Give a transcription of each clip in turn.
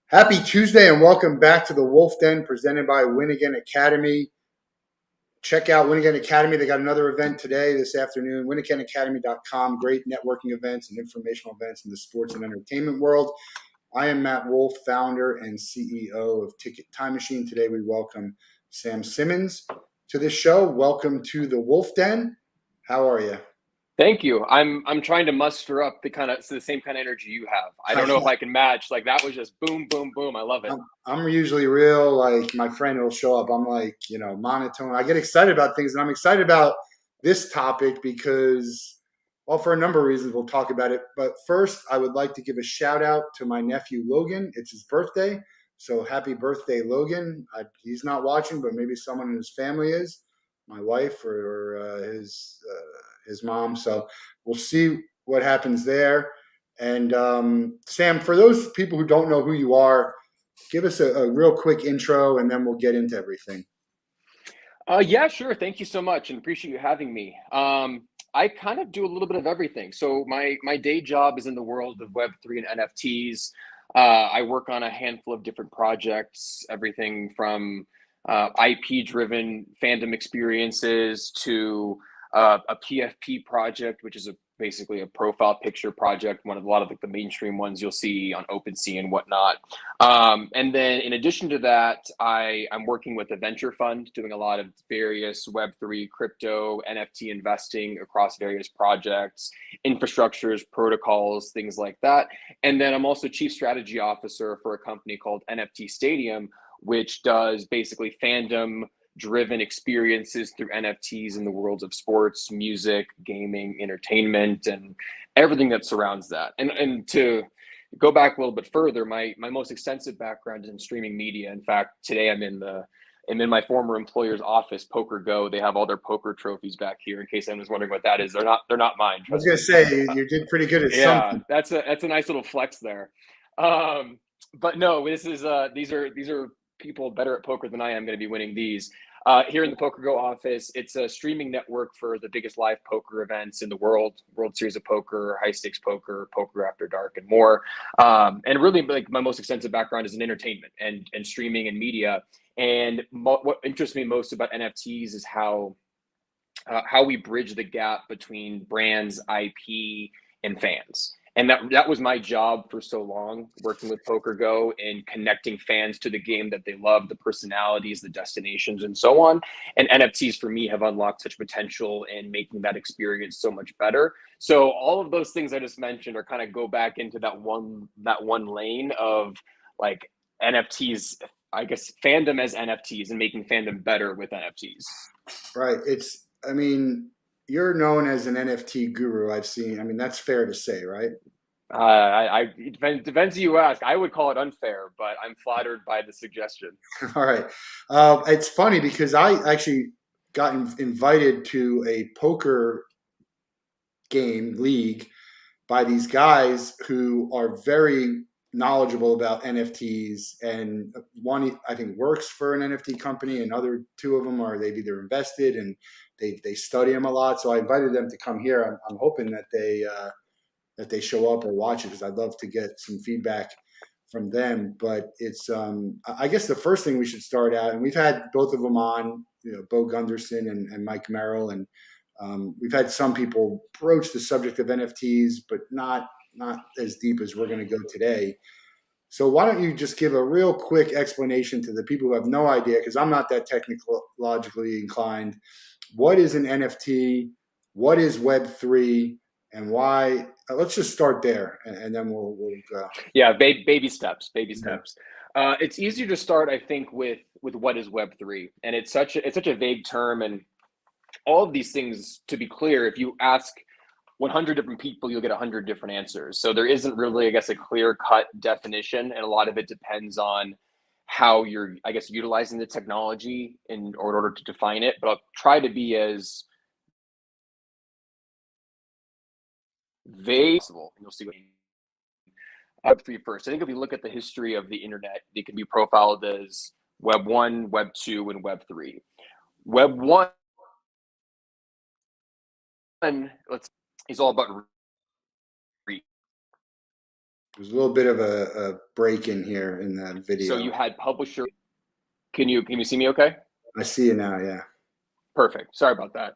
Happy Tuesday and welcome back to the Wolff Den presented by Win Again Academy. Check out Win Again Academy. They got another event today, this afternoon. WinAgainAcademy.com. Great networking events and informational events in the sports and entertainment world. I am Matt Wolff, founder and CEO of Ticket Time Machine. Today we welcome Sam Simmons to this show. Welcome to the Wolff Den. How are you? Thank you. I'm trying to muster up the same kind of energy you have. I don't know if I can match. Like that was just boom, boom, boom. I love it. I'm usually real, like my friend will show up. I'm like, monotone. I get excited about things, and I'm excited about this topic because, well, for a number of reasons, we'll talk about it. But first, I would like to give a shout out to my nephew, Logan. It's his birthday. So happy birthday, Logan. He's not watching, but maybe someone in his family is, my wife or his mom. So we'll see what happens there. And Sam, for those people who don't know who you are, give us a real quick intro and then we'll get into everything. Yeah, sure. Thank you so much, and appreciate you having me. I kind of do a little bit of everything. So my day job is in the world of Web3 and NFTs. I work on a handful of different projects, everything from IP-driven fandom experiences to a PFP project, which is basically a profile picture project, one of a lot of the mainstream ones you'll see on OpenSea and whatnot. And then in addition to that, I'm working with a venture fund, doing a lot of various Web3 crypto NFT investing across various projects, infrastructures, protocols, things like that. And then I'm also chief strategy officer for a company called NFT Stadium, which does basically fandom driven experiences through NFTs in the worlds of sports, music, gaming, entertainment, and everything that surrounds that. And to go back a little bit further, my most extensive background is in streaming media. In fact, today I'm in my former employer's office, Poker Go. They have all their poker trophies back here. In case anyone's wondering what that is, they're not mine. I was Trust going to me. say, you did pretty good at Yeah, something. that's a nice little flex there. But no, these are people better at poker than I am going to be winning these. Here in the Poker Go office, it's a streaming network for the biggest live poker events in the world: World Series of Poker, High Stakes Poker, Poker After Dark, and more. And really, like my most extensive background is in entertainment and streaming and media. And what interests me most about NFTs is how we bridge the gap between brands, IP, and fans. And that was my job for so long, working with Poker Go and connecting fans to the game that they love, the personalities, the destinations, and so on. And NFTs for me have unlocked such potential in making that experience so much better. So all of those things I just mentioned are kind of go back into that one lane of like NFTs, I guess fandom as NFTs and making fandom better with NFTs. Right. I mean, you're known as an NFT guru. I've seen. I mean, that's fair to say, right? It depends who you ask. I would call it unfair, but I'm flattered by the suggestion. All right. It's funny because I actually got invited to a poker game league by these guys who are very knowledgeable about NFTs, and one I think works for an NFT company, and other two of them are they've either invested and they study them a lot. So I invited them to come here. I'm hoping that they show up or watch it because I'd love to get some feedback from them. But it's I guess the first thing we should start out, and we've had both of them on, Bo Gunderson and Mike Merrill, and we've had some people broach the subject of NFTs, but not as deep as we're going to go today. So why don't you just give a real quick explanation to the people who have no idea, because I'm not that technologically inclined. What is an NFT? What is Web3? And why? Let's just start there, and then we'll go. Yeah, baby steps, baby Yeah. steps. It's easier to start, I think, with what is Web3, and it's such a vague term, and all of these things. To be clear, if you ask 100 different people, you'll get 100 different answers. So there isn't really, I guess, a clear cut definition, and a lot of it depends on how you're, I guess, utilizing the technology in order to define it. But I'll try to be as vague as possible, and you'll see what Web3 first. I think if you look at the history of the internet, it can be profiled as Web 1, Web 2, and Web 3. Web 1, let's is all about reach. There's a little bit of a break in here in that So you video. had publisher. Can you see me okay? I see it now. Yeah. Perfect. Sorry about that.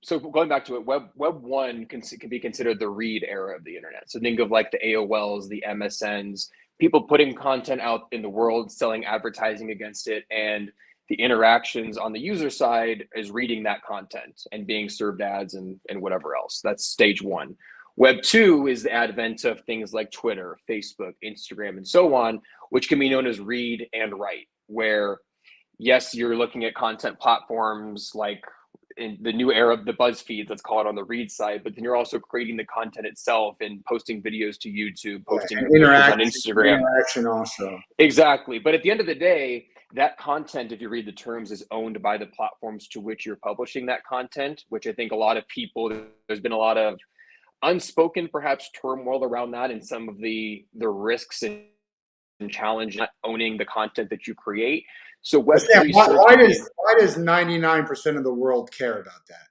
So going back to it, Web one can be considered the read era of the internet. So think of like the AOLs, the MSNs, people putting content out in the world, selling advertising against it, and the interactions on the user side is reading that content and being served ads and whatever else. That's stage one. Web two is the advent of things like Twitter, Facebook, Instagram, and so on, which can be known as read and write, where yes, you're looking at content platforms like in the new era of the BuzzFeeds, let's call it on the read side, but then you're also creating the content itself and posting videos to YouTube, Right. posting And pictures on interaction, Instagram. interaction also. Exactly. But at the end of the day, that content, if you read the terms, is owned by the platforms to which you're publishing that content, which I think a lot of people, there's been a lot of unspoken, perhaps, turmoil around that and some of the risks and challenge not owning the content that you create. So But Sam, Web3 serves to be why does 99% of the world care about that?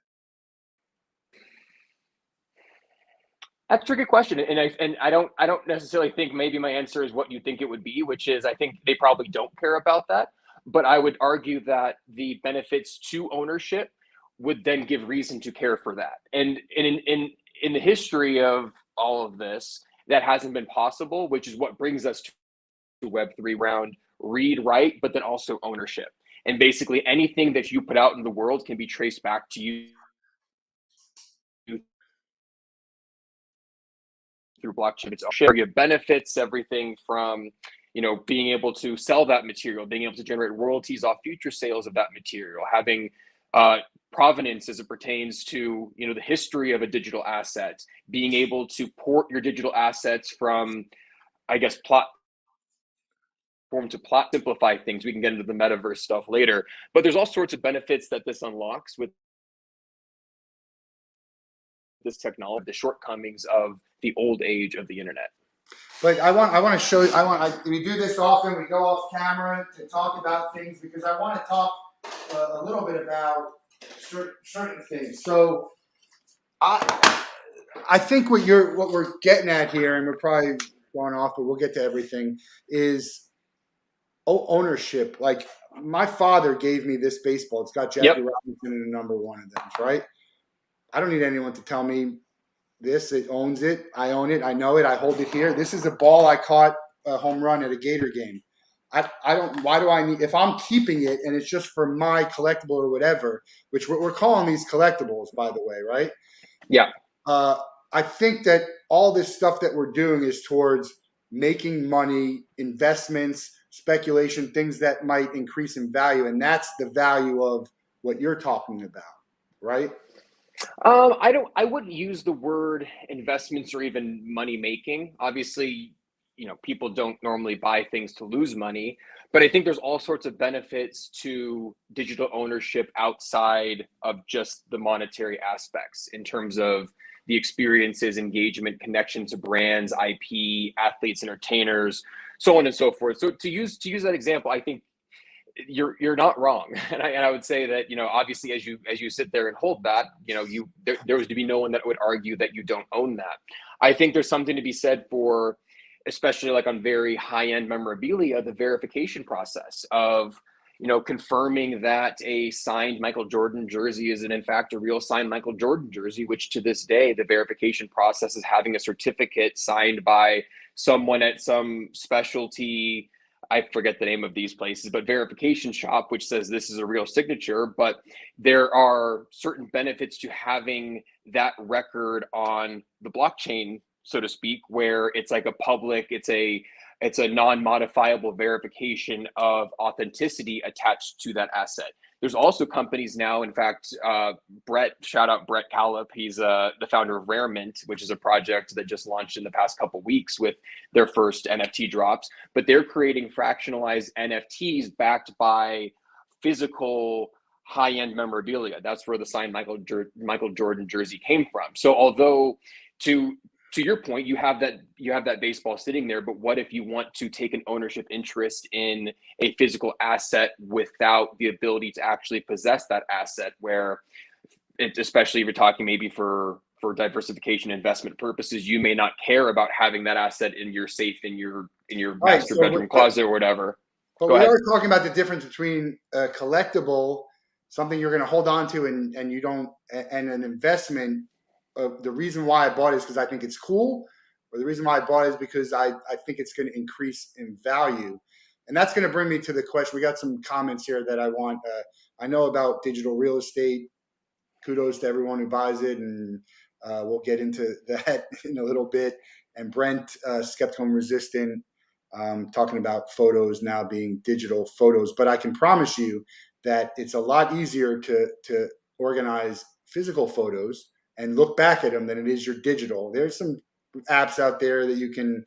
that's a tricky question, and I don't necessarily think maybe my answer is what you think it would be, which is I think they probably don't care about that. But I would argue that the benefits to ownership would then give reason to care for that. And in the history of all of this, that hasn't been possible, which is what brings us to Web3 round read, write, but then also ownership. And basically anything that you put out in the world can be traced back to you through blockchain. It's area benefits, everything from being able to sell that material, being able to generate royalties off future sales of that material, having provenance as it pertains to the history of a digital asset, being able to port your digital assets from, I guess, to simplify things. We can get into the metaverse stuff later, but there's all sorts of benefits that this unlocks with this technology, the shortcomings of the old age of the internet. But I want to show you. We do this often. We go off camera to talk about things because I want to talk a little bit about certain things. So I think what we're getting at here, and we're probably going off, but we'll get to everything, is ownership. Like my father gave me this baseball. It's got Jackie Yep. Robinson in the number one of them, right? I don't need anyone to tell me this. It owns it. I own it. I know it. I hold it here. This is a ball I caught a home run at a Gator game. I don't. Why do I need? If I'm keeping it and it's just for my collectible or whatever, which we're calling these collectibles, by the way, right? Yeah. I think that all this stuff that we're doing is towards making money, investments, speculation, things that might increase in value, and that's the value of what you're talking about, right? I wouldn't use the word investments or even money making. Obviously, people don't normally buy things to lose money, but I think there's all sorts of benefits to digital ownership outside of just the monetary aspects in terms of the experiences, engagement, connection to brands, IP, athletes, entertainers, so on and so forth. So to use that example, I think you're not wrong, and I would say that obviously as you sit there and hold that, there was to be no one that would argue that you don't own that. I think there's something to be said for, especially like on very high end memorabilia, the verification process of confirming that a signed Michael Jordan jersey is in fact a real signed Michael Jordan jersey, which to this day the verification process is having a certificate signed by someone at some specialty, I forget the name of these places, but verification shop, which says this is a real signature. But there are certain benefits to having that record on the blockchain, so to speak, where it's like a public, it's a non-modifiable verification of authenticity attached to that asset. There's also companies now, in fact, shout out Brett Callip. He's the founder of Rare Mint, which is a project that just launched in the past couple of weeks with their first NFT drops. But they're creating fractionalized NFTs backed by physical high-end memorabilia. That's where the signed Michael Jordan jersey came from. So although to your point, you have that baseball sitting there, but what if you want to take an ownership interest in a physical asset without the ability to actually possess that asset, where especially if you're talking maybe for for diversification investment purposes, you may not care about having that asset in your safe in your Right. master bedroom closet or whatever. But Go we ahead. are talking about the difference between a collectible, something you're going to hold on to, and you don't, and an investment. The reason why I bought it is because I think it's cool, or the reason why I bought it is because I think it's going to increase in value. And that's going to bring me to the question. We got some comments here that I want. I know about digital real estate. Kudos to everyone who buys it, and we'll get into that in a little bit. And Brent, skeptical and resistant, talking about photos now being digital photos. But I can promise you that it's a lot easier to organize physical photos and look back at them than it is your digital. There's some apps out there that you can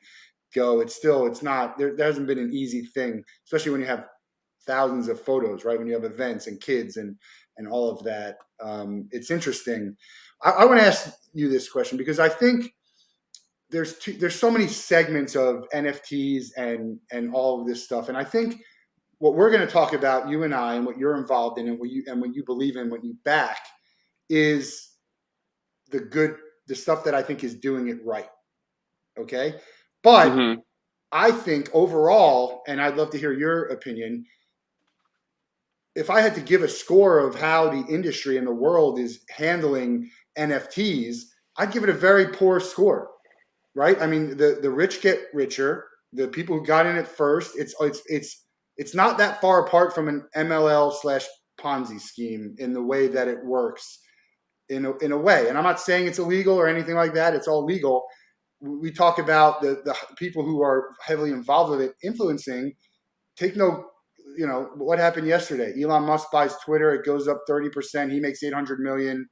go. It's not there hasn't been an easy thing, especially when you have thousands of photos, right? When you have events and kids and all of that. It's interesting. I want to ask you this question because I think there's so many segments of NFTs and all of this stuff, and I think what we're going to talk about, you and I, and what you're involved in, and what you believe in, what you back, is the stuff that I think is doing it right. Okay, but Mm-hmm. I think overall, and I'd love to hear your opinion, if I had to give a score of how the industry and the world is handling NFTs, I'd give it a very poor score, right? I mean, the rich get richer. The people who got in it first, it's not that far apart from an MLL slash Ponzi scheme in the way that it works in a way. And I'm not saying it's illegal or anything like that. It's all legal. We talk about the people who are heavily involved with it influencing. Take no, what happened yesterday. Elon Musk buys Twitter. It goes up 30%. He makes 800 million,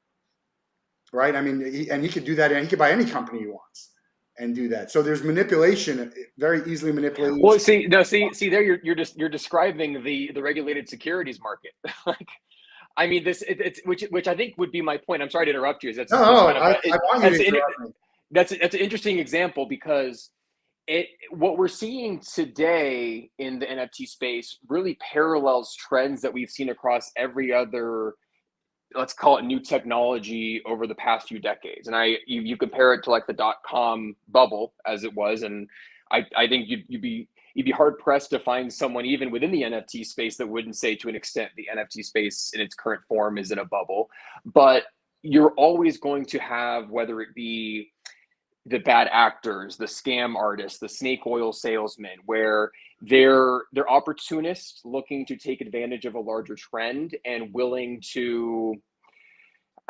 right? I mean, he could do that, and he could buy any company he wants and do that. So there's manipulation, very easily manipulated. Well, see, there you're describing the regulated securities market. Like, I mean, it's which I think would be my point. I'm sorry to interrupt you. No, That's no, kind of I want you to interrupt me. that's an interesting example because what we're seeing today in the NFT space really parallels trends that we've seen across every other, let's call it, new technology over the past few decades. And you compare it to like the dot-com bubble as it was, and I think you'd be hard pressed to find someone even within the NFT space that wouldn't say to an extent the NFT space in its current form is in a bubble. But you're always going to have, whether it be the bad actors, the scam artists, the snake oil salesmen, where they're opportunists looking to take advantage of a larger trend and willing to,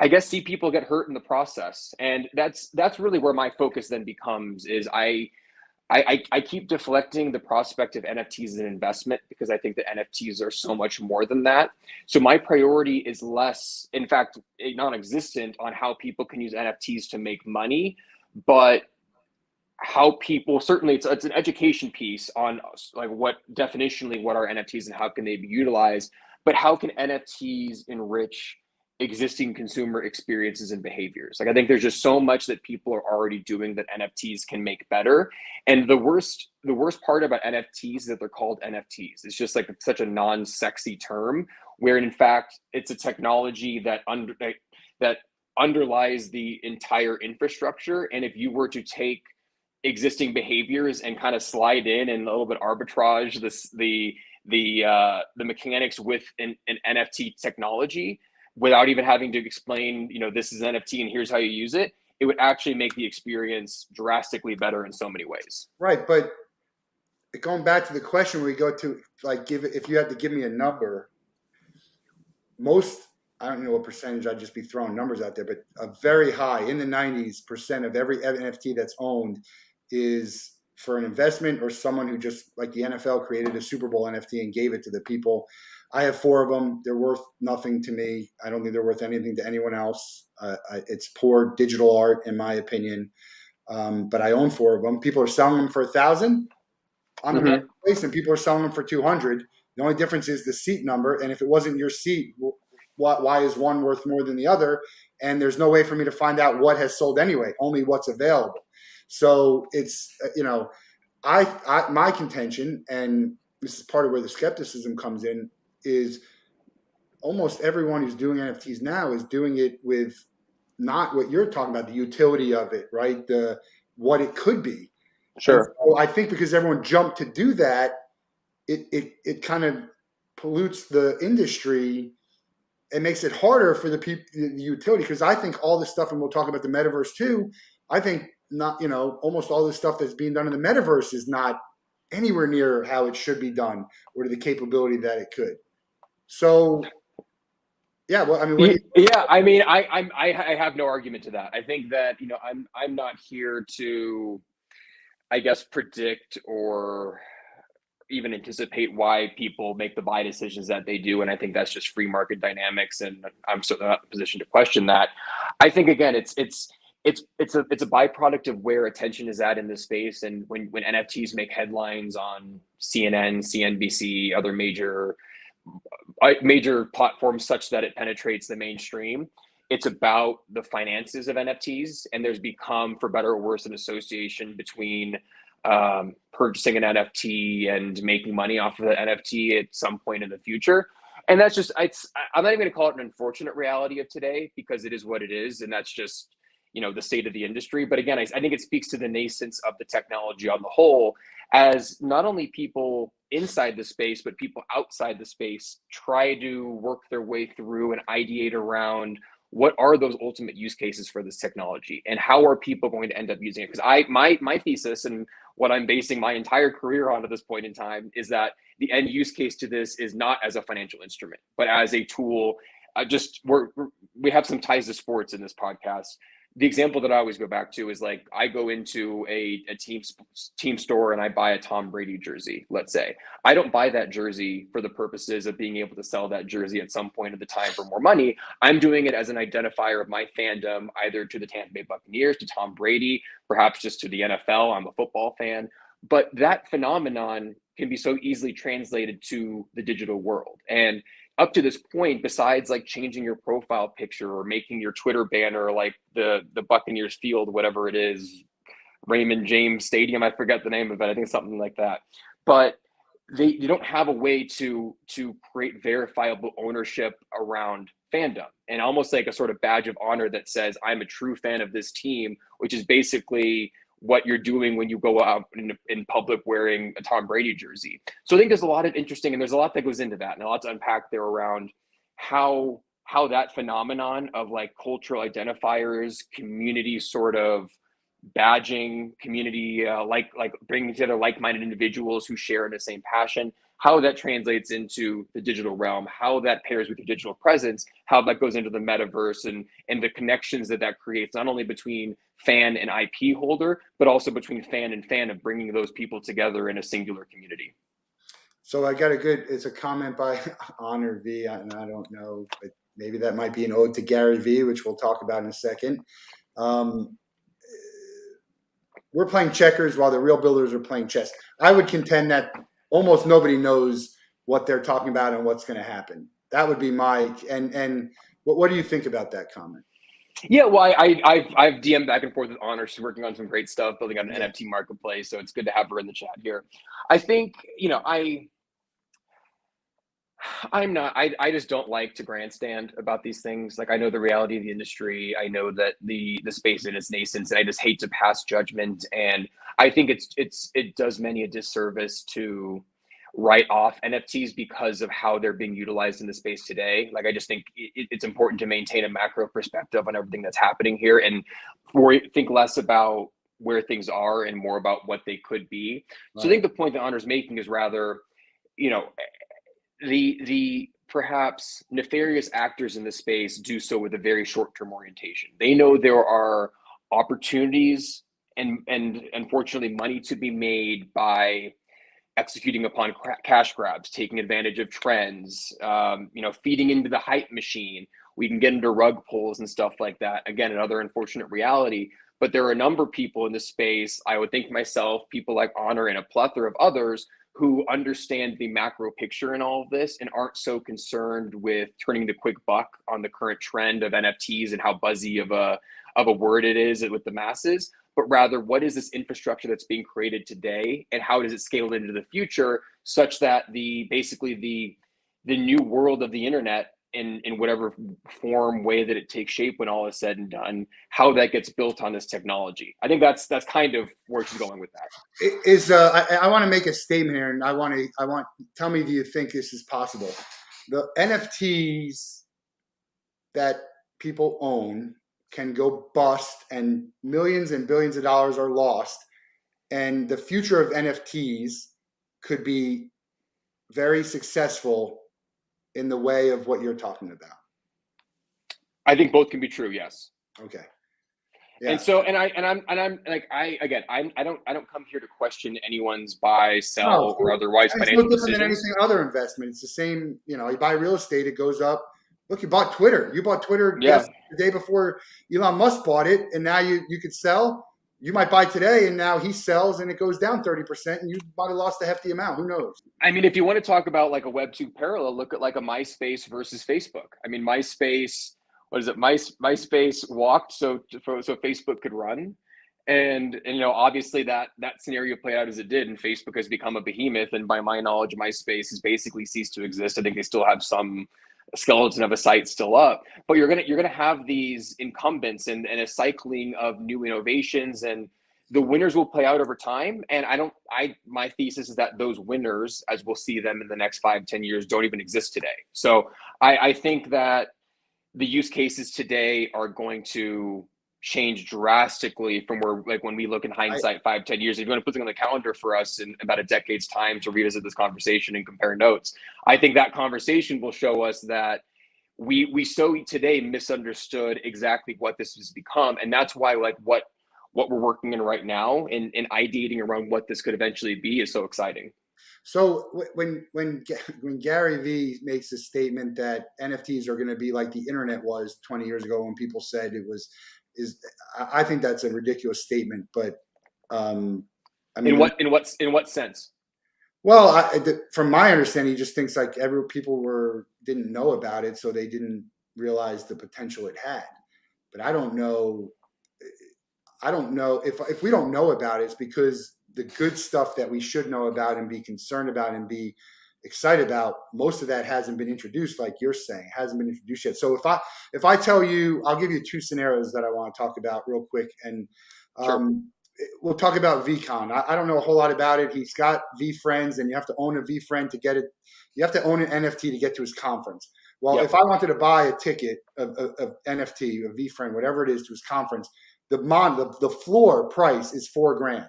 I guess, see people get hurt in the process. And that's really where my focus then becomes is I keep deflecting the prospect of NFTs as an investment because I think that NFTs are so much more than that. So my priority is less, in fact, non-existent on how people can use NFTs to make money, but how people, certainly it's an education piece on like what definitionally what are NFTs and how can they be utilized, but how can NFTs enrich existing consumer experiences and behaviors? Like, I think there's just so much that people are already doing that NFTs can make better. And the worst part about NFTs is that they're called NFTs. It's just like such a non-sexy term, where in fact it's a technology that underlies the entire infrastructure. And if you were to take existing behaviors and kind of slide in and a little bit arbitrage the mechanics with an NFT technology without even having to explain, this is an NFT and here's how you use it, it would actually make the experience drastically better in so many ways. Right, but going back to the question, we go to like if you had to give me a number, most, I don't know what percentage, I'd just be throwing numbers out there, but a very high in the 90% of every NFT that's owned is for an investment or someone who just, like the NFL created a Super Bowl NFT and gave it to the people. I have 4 of them. They're worth nothing to me. I don't think they're worth anything to anyone else. It's poor digital art, in my opinion. But I own 4 of them. People are selling them for 1,000 on the marketplace, and people are selling them for 200. The only difference is the seat number. And if it wasn't your seat, why is one worth more than the other? And there's no way for me to find out what has sold anyway, only what's available. So it's, my contention, and this is part of where the skepticism comes in, is almost everyone who's doing NFTs now is doing it with not what you're talking about, the utility of it, right? The what it could be. And Sure. so I think because everyone jumped to do that, it kind of pollutes the industry. It makes it harder for the people, the utility, because I think all this stuff, and we'll talk about the metaverse too. I think not, almost all this stuff that's being done in the metaverse is not anywhere near how it should be done or to the capability that it could. So, yeah, well, I mean, what do you? Yeah, I mean, I have no argument to that. I think that I'm not here to, I guess, predict or even anticipate why people make the buy decisions that they do, and I think that's just free market dynamics, and I'm certainly not in a position to question that. I think again, it's a byproduct of where attention is at in this space, and when NFTs make headlines on CNN, CNBC, other major platforms such that it penetrates the mainstream. It's about the finances of NFTs, and there's become, for better or worse, an association between purchasing an NFT and making money off of the NFT at some point in the future. And that's just, I'm not even going to call it an unfortunate reality of today, because it is what it is, and that's just the state of the industry. But again, I think it speaks to the nascence of the technology on the whole, as not only people inside the space, but people outside the space try to work their way through and ideate around what are those ultimate use cases for this technology, and how are people going to end up using it. Because my thesis, and what I'm basing my entire career on at this point in time, is that the end use case to this is not as a financial instrument, but as a tool. We have some ties to sports in this podcast. The example that I always go back to is, like, I go into a team store and I buy a Tom Brady jersey, let's say. I don't buy that jersey for the purposes of being able to sell that jersey at some point of the time for more money. I'm doing it as an identifier of my fandom, either to the Tampa Bay Buccaneers, to Tom Brady, perhaps just to the NFL. I'm a football fan. But that phenomenon can be so easily translated to the digital world. And up to this point, besides like changing your profile picture or making your Twitter banner like the Buccaneers field, whatever it is, Raymond James Stadium, I forget the name of it. I think it's something like that. But you don't have a way to create verifiable ownership around fandom, and almost like a sort of badge of honor that says I'm a true fan of this team, which is basically what you're doing when you go out in public wearing a Tom Brady jersey. So I think there's a lot of interesting, and there's a lot that goes into that, and a lot to unpack there around how that phenomenon of like cultural identifiers, community sort of badging, community like bringing together like-minded individuals who share in the same passion, how that translates into the digital realm, how that pairs with your digital presence, how that goes into the metaverse, and the connections that creates, not only between fan and IP holder, but also between fan and fan, of bringing those people together in a singular community. So I got it's a comment by Honor V, and I don't know, but maybe that might be an ode to Gary V, which we'll talk about in a second. We're playing checkers while the real builders are playing chess. I would contend that almost nobody knows what they're talking about and what's going to happen. That would be my and what do you think about that comment? Yeah, well, I've DM'd back and forth with Honor. She's working on some great stuff, building out an NFT marketplace. So it's good to have her in the chat here. I think, I just don't like to grandstand about these things. Like, I know the reality of the industry. I know that the space in its nascence, and I just hate to pass judgment. And I think it does many a disservice to write off NFTs because of how they're being utilized in the space today. Like, I just think it's important to maintain a macro perspective on everything that's happening here, and think less about where things are and more about what they could be. Right. So I think the point that Honor's making is rather, the perhaps nefarious actors in the space do so with a very short-term orientation. They know there are opportunities and unfortunately money to be made by executing upon cash grabs, taking advantage of trends, feeding into the hype machine. We can get into rug pulls and stuff like that. Again, another unfortunate reality. But there are a number of people in this space, I would think myself, people like Honor and a plethora of others, who understand the macro picture in all of this and aren't so concerned with turning the quick buck on the current trend of NFTs and how buzzy of a word it is with the masses, but rather what is this infrastructure that's being created today and how does it scale into the future, such that basically the new world of the internet in whatever form, way that it takes shape when all is said and done, how that gets built on this technology. I think that's kind of where she's going with that. I want to make a statement here, and I want tell me, do you think this is possible? The NFTs that people own can go bust, and millions and billions of dollars are lost, and the future of NFTs could be very successful in the way of what you're talking about. I think both can be true. Yes. Okay. Yeah. And so, I'm like, I don't come here to question anyone's buy, sell, or otherwise financial decisions. It's no different than anything other investment. It's the same. You know, you buy real estate, it goes up. Look, you bought Twitter. You bought Twitter the day before Elon Musk bought it, and now you could sell. You might buy today, and now he sells, and it goes down 30%, and you might have lost a hefty amount. Who knows? I mean, if you want to talk about like a Web2 parallel, look at like a MySpace versus Facebook. I mean, MySpace. What is it? MySpace walked so Facebook could run, and you know, obviously that scenario played out as it did, and Facebook has become a behemoth. And by my knowledge, MySpace has basically ceased to exist. I think they still have some skeleton of a site still up, but you're gonna have these incumbents and a cycling of new innovations, and the winners will play out over time. And my thesis is that those winners, as we'll see them in the next 5-10 years, don't even exist today. So I think that the use cases today are going to change drastically from where, like, when we look in hindsight 5-10 years. If you want to put something on the calendar for us in about a decade's time to revisit this conversation and compare notes, I think that conversation will show us that we so today misunderstood exactly what this has become. And that's why, like, what we're working in right now and ideating around what this could eventually be is so exciting. So when Gary Vee makes a statement that NFTs are going to be like the internet was 20 years ago when people said it was, I think that's a ridiculous statement. But I mean, in what sense? Well, from my understanding, he just thinks like people didn't know about it, so they didn't realize the potential it had. But I don't know if we don't know about it, it's because the good stuff that we should know about and be concerned about and be excited about, most of that hasn't been introduced, like you're saying, hasn't been introduced yet. So if I tell you, I'll give you two scenarios that I want to talk about real quick, and sure. We'll talk about VCon. I don't know a whole lot about it. He's got VFriends, and you have to own a VFriend to get it. You have to own an NFT to get to his conference. Well, if I wanted to buy a ticket of NFT, a VFriend, whatever it is, to his conference, the floor price is $4,000.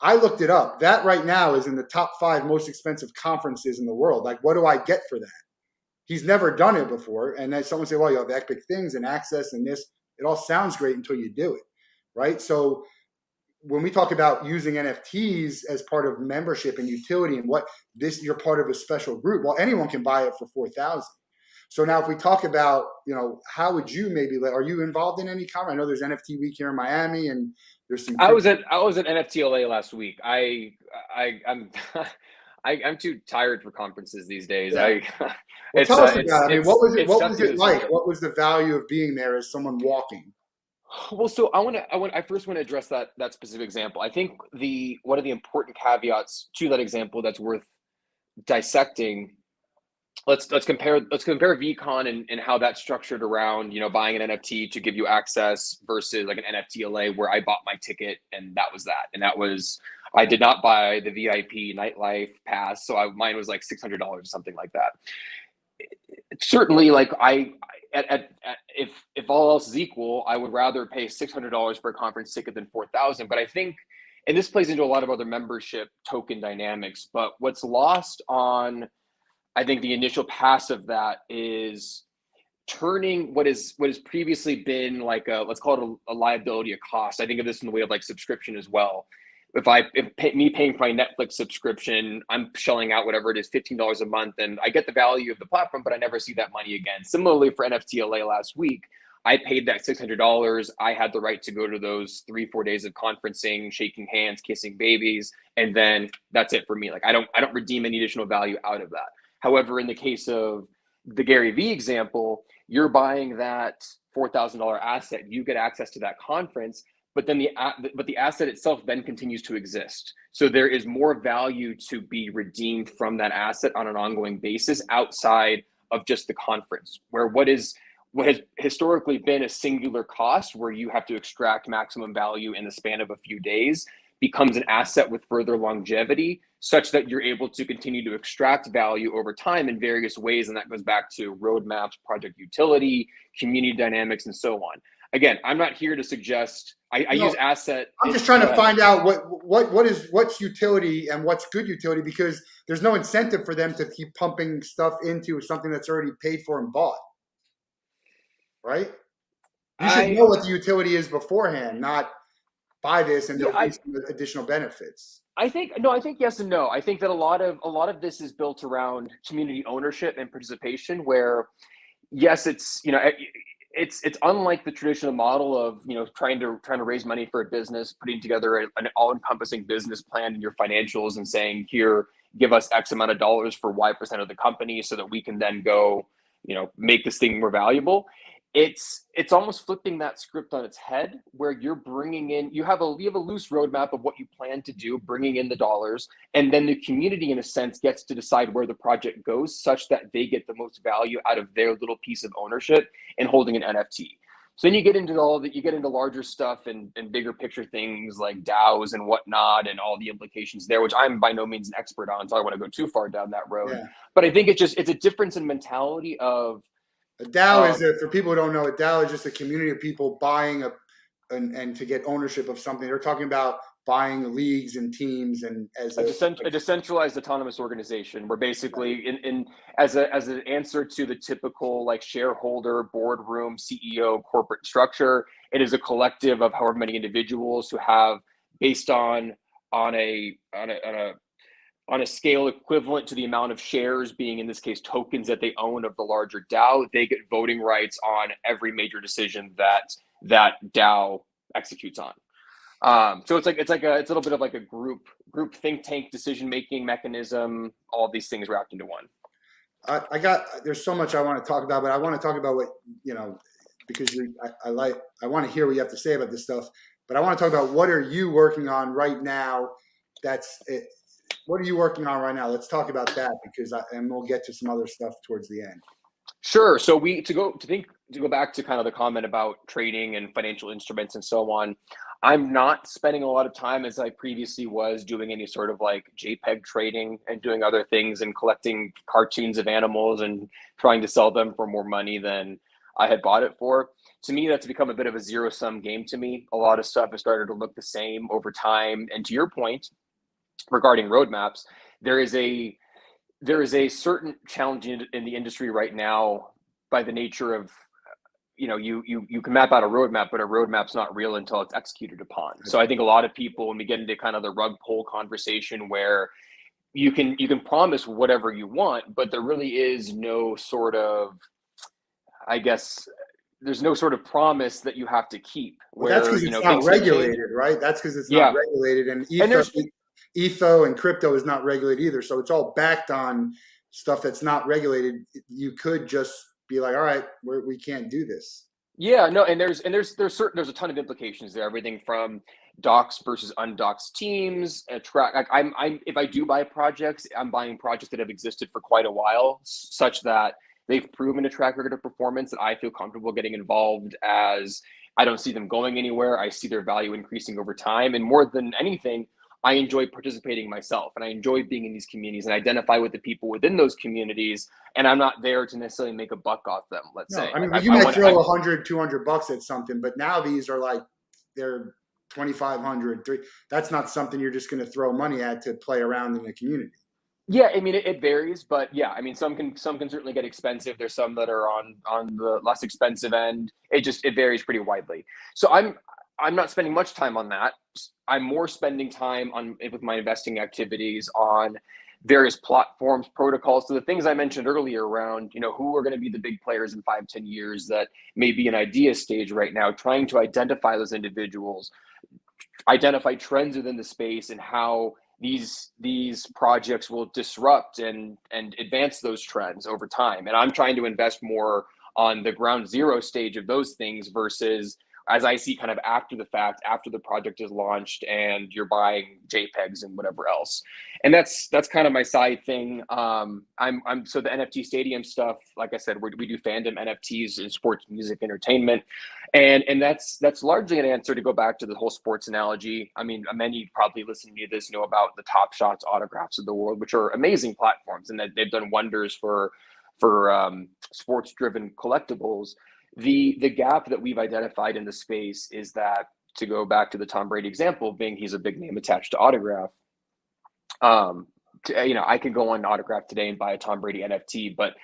I looked it up. That right now is in the top 5 most expensive conferences in the world. Like, what do I get for that? He's never done it before. And then someone say, well, you have epic things and access and this. It all sounds great until you do it, right? So when we talk about using NFTs as part of membership and utility and you're part of a special group, well, anyone can buy it for $4,000. So now if we talk about, how would you are you involved in any conference? I know there's NFT week here in Miami, and there's some. I was at NFTLA last week. I'm too tired for conferences these days. Yeah. Tell us about it. I mean, what was it like? What was the value of being there as someone walking? Well, so I first want to address that specific example. I think one of the important caveats to that example that's worth dissecting. Let's compare VCon and how that's structured around, buying an NFT to give you access versus like an NFTLA where I bought my ticket and that was that. And I did not buy the VIP nightlife pass. So mine was like $600 or something like that. Certainly, like if all else is equal, I would rather pay $600 for a conference ticket than $4,000. But I think, and this plays into a lot of other membership token dynamics, but what's lost on, I think, the initial pass of that is turning what has previously been like let's call it a liability, a cost. I think of this in the way of like subscription as well. Me paying for my Netflix subscription, I'm shelling out whatever it is, $15 a month, and I get the value of the platform, but I never see that money again. Similarly for NFTLA last week, I paid that $600. I had the right to go to those 3-4 days of conferencing, shaking hands, kissing babies, and then that's it for me. Like I don't redeem any additional value out of that. However, in the case of the Gary Vee example, you're buying that $4,000 asset, you get access to that conference, but then the asset itself then continues to exist. So there is more value to be redeemed from that asset on an ongoing basis outside of just the conference, where what has historically been a singular cost where you have to extract maximum value in the span of a few days becomes an asset with further longevity, such that you're able to continue to extract value over time in various ways. And that goes back to roadmaps, project utility, community dynamics, and so on. Again, I'm not here to suggest I use asset. I'm just trying to find out what's utility and what's good utility, because there's no incentive for them to keep pumping stuff into something that's already paid for and bought. Right? You should know what the utility is beforehand, not buy this and there'll be some additional benefits. I think yes and no. I think that a lot of this is built around community ownership and participation, where yes, it's it's unlike the traditional model of trying to raise money for a business, putting together an all-encompassing business plan in your financials and saying, here, give us X amount of dollars for Y% of the company so that we can then go make this thing more valuable. It's almost flipping that script on its head, where you're bringing in, you have a loose roadmap of what you plan to do, bringing in the dollars, and then the community, in a sense, gets to decide where the project goes, such that they get the most value out of their little piece of ownership in holding an NFT. So then you get into larger stuff and bigger picture things like DAOs and whatnot, and all the implications there, which I'm by no means an expert on, so I don't want to go too far down that road. Yeah. But I think it's a difference in mentality of. A DAO is, for people who don't know, a DAO is just a community of people buying and to get ownership of something. They're talking about buying leagues and teams and as a decentralized autonomous organization, where basically in as an answer to the typical like shareholder, boardroom, CEO, corporate structure, it is a collective of however many individuals who have, based on a scale equivalent to the amount of shares, being in this case tokens that they own of the larger DAO, they get voting rights on every major decision that DAO executes on. So it's a little bit of like a group think tank decision making mechanism. All of these things wrapped into one. There's so much I want to talk about, but I want to talk about what because I want to hear what you have to say about this stuff. But I want to talk about, what are you working on right now? That's it. What are you working on right now? Let's talk about that, and we'll get to some other stuff towards the end. Sure. So to go back to kind of the comment about trading and financial instruments and so on, I'm not spending a lot of time, as I previously was, doing any sort of like JPEG trading and doing other things and collecting cartoons of animals and trying to sell them for more money than I had bought it for. To me, that's become a bit of a zero-sum game to me. A lot of stuff has started to look the same over time. And to your point, regarding roadmaps, there is a certain challenge in the industry right now, by the nature of you can map out a roadmap, but a roadmap's not real until it's executed upon. So I think a lot of people, when we get into kind of the rug pull conversation, where you can promise whatever you want, but there really is no sort of, I guess, there's no sort of promise that you have to keep. Well, that's because it's not regulated, right? That's because it's not regulated, and Etho and crypto is not regulated either. So it's all backed on stuff that's not regulated. You could just be like, all right, we can't do this. Yeah, no, and there's a ton of implications there. Everything from docs versus undocs teams. If I do buy projects, I'm buying projects that have existed for quite a while, such that they've proven a track record of performance that I feel comfortable getting involved, as I don't see them going anywhere. I see their value increasing over time, and more than anything, I enjoy participating myself, and I enjoy being in these communities and identify with the people within those communities. And I'm not there to necessarily make a buck off them, let's say. I mean, you might throw $100, $200 at something, but now these are like, they're $2,500. That's not something you're just going to throw money at to play around in the community. Yeah, I mean, it varies, but yeah, I mean, some can certainly get expensive. There's some that are on the less expensive end. It varies pretty widely. So I'm not spending much time on that. I'm more spending time with my investing activities on various platforms, protocols. So the things I mentioned earlier around, who are going to be the big players in 5-10 years that may be an idea stage right now, trying to identify those individuals, identify trends within the space, and how these projects will disrupt and advance those trends over time. And I'm trying to invest more on the ground zero stage of those things versus as I see kind of after the fact, after the project is launched and you're buying JPEGs and whatever else. And that's kind of my side thing. I'm so the NFT stadium stuff, like I said, we do fandom NFTs in sports, music, entertainment. And that's largely an answer to go back to the whole sports analogy. I mean, many probably listening to this know about the Top Shots autographs of the world, which are amazing platforms, and that they've done wonders for sports driven collectibles. The gap that we've identified in the space is that, to go back to the Tom Brady example, being he's a big name attached to autograph. I could go on autograph today and buy a Tom Brady NFT, but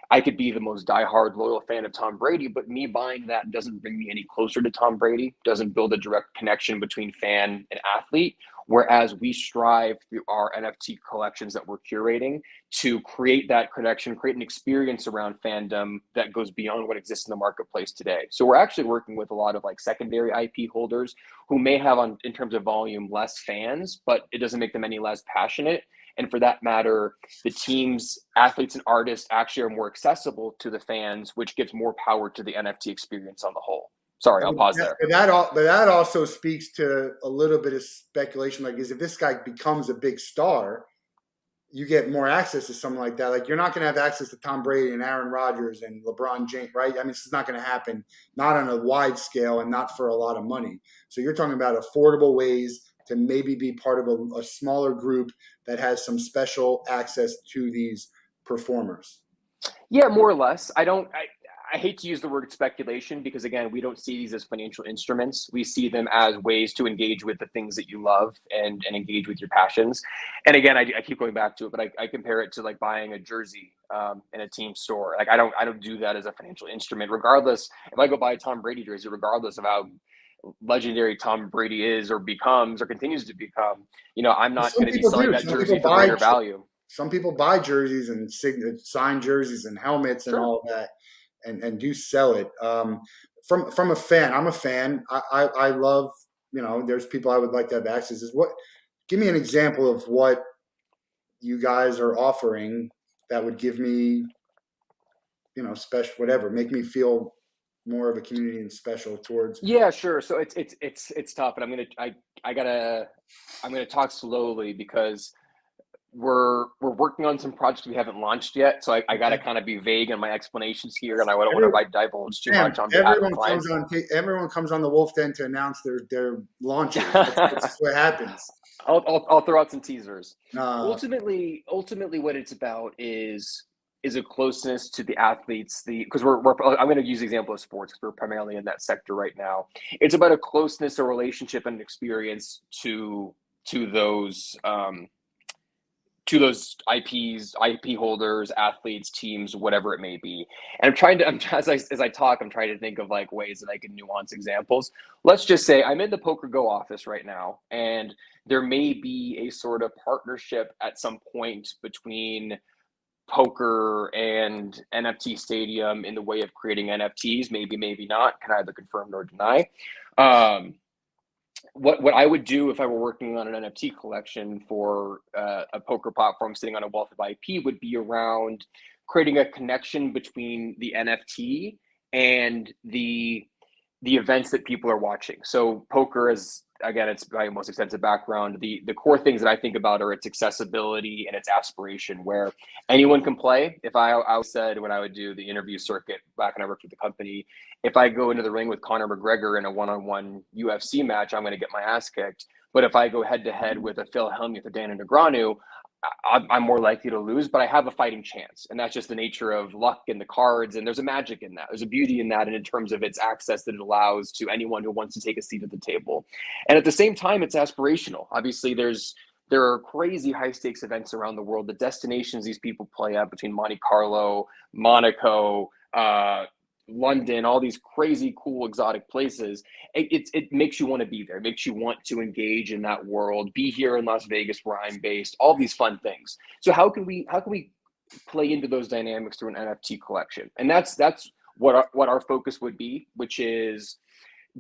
I could be the most diehard loyal fan of Tom Brady, but me buying that doesn't bring me any closer to Tom Brady, doesn't build a direct connection between fan and athlete. Whereas we strive through our NFT collections that we're curating to create that connection, create an experience around fandom that goes beyond what exists in the marketplace today. So we're actually working with a lot of like secondary IP holders who may have, in terms of volume, less fans, but it doesn't make them any less passionate. And for that matter, the teams, athletes, and artists actually are more accessible to the fans, which gives more power to the NFT experience on the whole. Sorry, I'll pause there. But that also speaks to a little bit of speculation. Like, is if this guy becomes a big star, you get more access to something like that. Like, you're not going to have access to Tom Brady and Aaron Rodgers and LeBron James, right? I mean, this is not going to happen, not on a wide scale and not for a lot of money. So you're talking about affordable ways to maybe be part of a smaller group that has some special access to these performers. Yeah, more or less. I hate to use the word speculation because, again, we don't see these as financial instruments. We see them as ways to engage with the things that you love and engage with your passions. And again, I keep going back to it, but I compare it to like buying a jersey in a team store. Like, I don't do that as a financial instrument, regardless. If I go buy a Tom Brady jersey, regardless of how legendary Tom Brady is or becomes or continues to become, I'm not going to be selling that jersey for greater value. Some people buy jerseys and sign jerseys and helmets and all of that. And do sell it. From a fan, I'm a fan. I love, there's people I would like to have access to. Give me an example of what you guys are offering that would give me, special, whatever, make me feel more of a community and special towards. Yeah, sure. So it's tough, and I'm gonna talk slowly because we're working on some projects we haven't launched yet, so I got to kind of be vague in my explanations here, and I don't want to divulge too much on behalf of clients. Everyone comes on the Wolff Den to announce their launches. That's what happens. I'll throw out some teasers. Ultimately, what it's about is a closeness to the athletes. Because I'm going to use the example of sports because we're primarily in that sector right now. It's about a closeness, a relationship, and an experience to those. To those IP holders, athletes, teams, whatever it may be. And as I talk, I'm trying to think of like ways that I can nuance examples. Let's just say I'm in the Poker Go office right now, and there may be a sort of partnership at some point between poker and NFT Stadium in the way of creating NFTs, maybe not, can either confirm nor deny. What I would do if I were working on an NFT collection for a poker platform sitting on a wealth of IP would be around creating a connection between the NFT and the events that people are watching. So poker is, again, it's my most extensive background. The core things that I think about are its accessibility and its aspiration, where anyone can play. If I said when I would do the interview circuit back when I worked with the company, if I go into the ring with Conor McGregor in a one-on-one UFC match, I'm going to get my ass kicked. But if I go head-to-head with a Phil Hellmuth or Dana Negreanu, I'm more likely to lose, but I have a fighting chance. And that's just the nature of luck in the cards. And there's a magic in that. There's a beauty in that. And in terms of its access that it allows to anyone who wants to take a seat at the table. And at the same time, it's aspirational. Obviously, there are crazy high stakes events around the world. The destinations these people play at between Monte Carlo, Monaco, London, all these crazy, cool, exotic places. It makes you want to be there. It makes you want to engage in that world, be here in Las Vegas where I'm based, all these fun things. So how can we play into those dynamics through an NFT collection? And that's what our focus would be, which is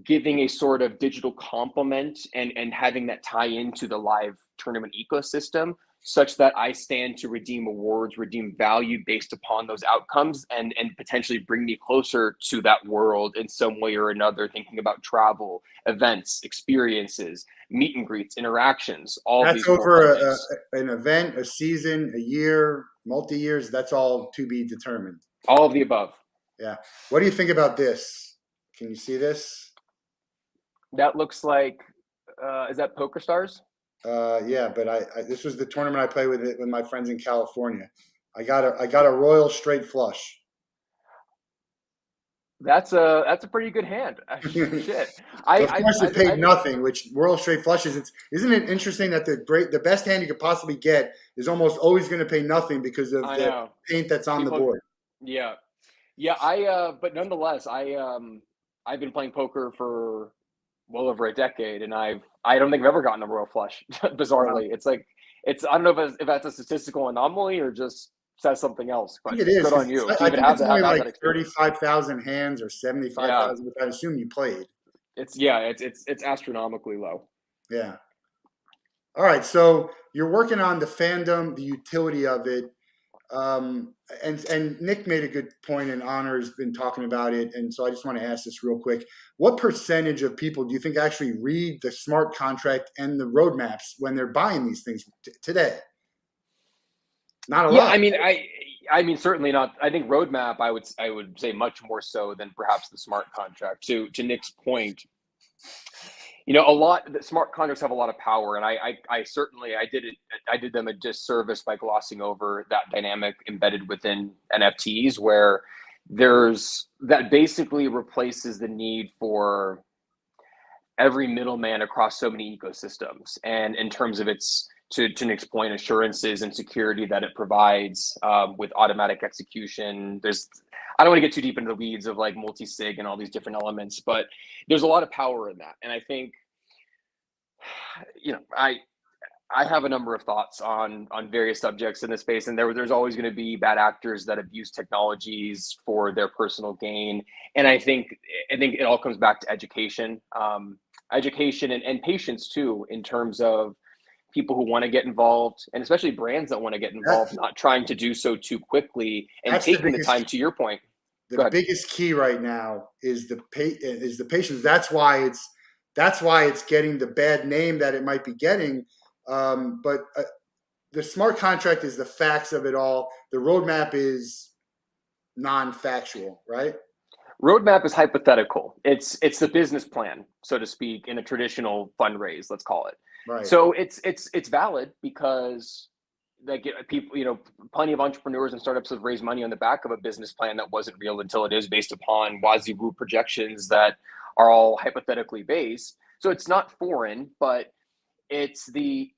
giving a sort of digital complement and having that tie into the live tournament ecosystem such that I stand to redeem awards, redeem value based upon those outcomes, and potentially bring me closer to that world in some way or another, thinking about travel, events, experiences, meet and greets, interactions, all of That's these cool fun over things. an event, a season, a year, multi-years. That's all to be determined. All of the above. Yeah. What do you think about this? Can you see this? That looks like, is that Poker Stars? Yeah, but this was the tournament I played with my friends in California. I got a royal straight flush. That's a pretty good hand. Shit. Of course, it paid I nothing. Which royal straight flushes. Isn't it interesting that the best hand you could possibly get is almost always going to pay nothing because of I the know. paint that's on the People, board. yeah. Yeah, but nonetheless, I've been playing poker for well over a decade, and I don't think I've ever gotten a royal flush. Wow. Bizarrely, it's like I don't know if that's a statistical anomaly or just says something else. I But think it is good on because you to I even think it's only have like that experience. 35,000 hands or Yeah, 75,000, which I assume you played. it's astronomically low. Yeah. All right. So you're working on the fandom, the utility of it. And Nick made a good point, and Honor's been talking about it. And so I just want to ask this real quick. What percentage of people do you think actually read the smart contract and the roadmaps when they're buying these things today? Not a Yeah, lot. I mean certainly not. I think roadmap. I would say much more so than perhaps the smart contract. To Nick's point, a lot the smart contracts have a lot of power, and I certainly I did them a disservice by glossing over that dynamic embedded within NFTs, where there's that basically replaces the need for every middleman across so many ecosystems, and in terms of its to Nick's point, assurances and security that it provides, with automatic execution. I don't want to get too deep into the weeds of like multi-sig and all these different elements, but there's a lot of power in that, and I think you know I have a number of thoughts on various subjects in this space, and there's always going to be bad actors that abuse technologies for their personal gain, and I think it all comes back to education, education and patience too, in terms of people who want to get involved, and especially brands that want to get involved, That's not trying to do so too quickly and that's the taking the biggest time. To your point, the go ahead. biggest key right now is the patience. That's why it's getting the bad name that it might be getting. But the smart contract is the facts of it all. The roadmap is non-factual, right? Roadmap is hypothetical. It's the business plan, so to speak, in a traditional fundraise, let's call it. Right. So it's valid because like people, plenty of entrepreneurs and startups have raised money on the back of a business plan that wasn't real until it is, based upon wazoo projections that are all hypothetically based. So it's not foreign, but it's the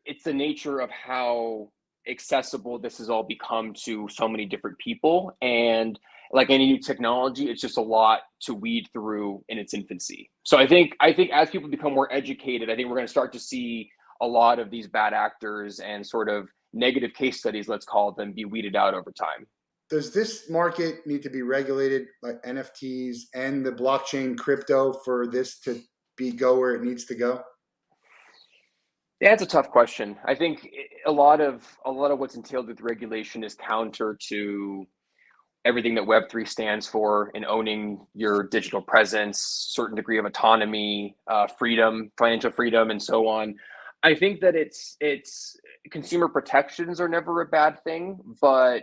it's the nature of how accessible this has all become to so many different people, and like any new technology, it's just a lot to weed through in its infancy. So I think as people become more educated, I think we're going to start to see a lot of these bad actors and sort of negative case studies, let's call them, be weeded out over time. Does this market need to be regulated like NFTs and the blockchain crypto for this to go where it needs to go? Yeah, it's a tough question. I think a lot of what's entailed with regulation is counter to everything that Web3 stands for in owning your digital presence, certain degree of autonomy, freedom, financial freedom, and so on. I think that it's consumer protections are never a bad thing, but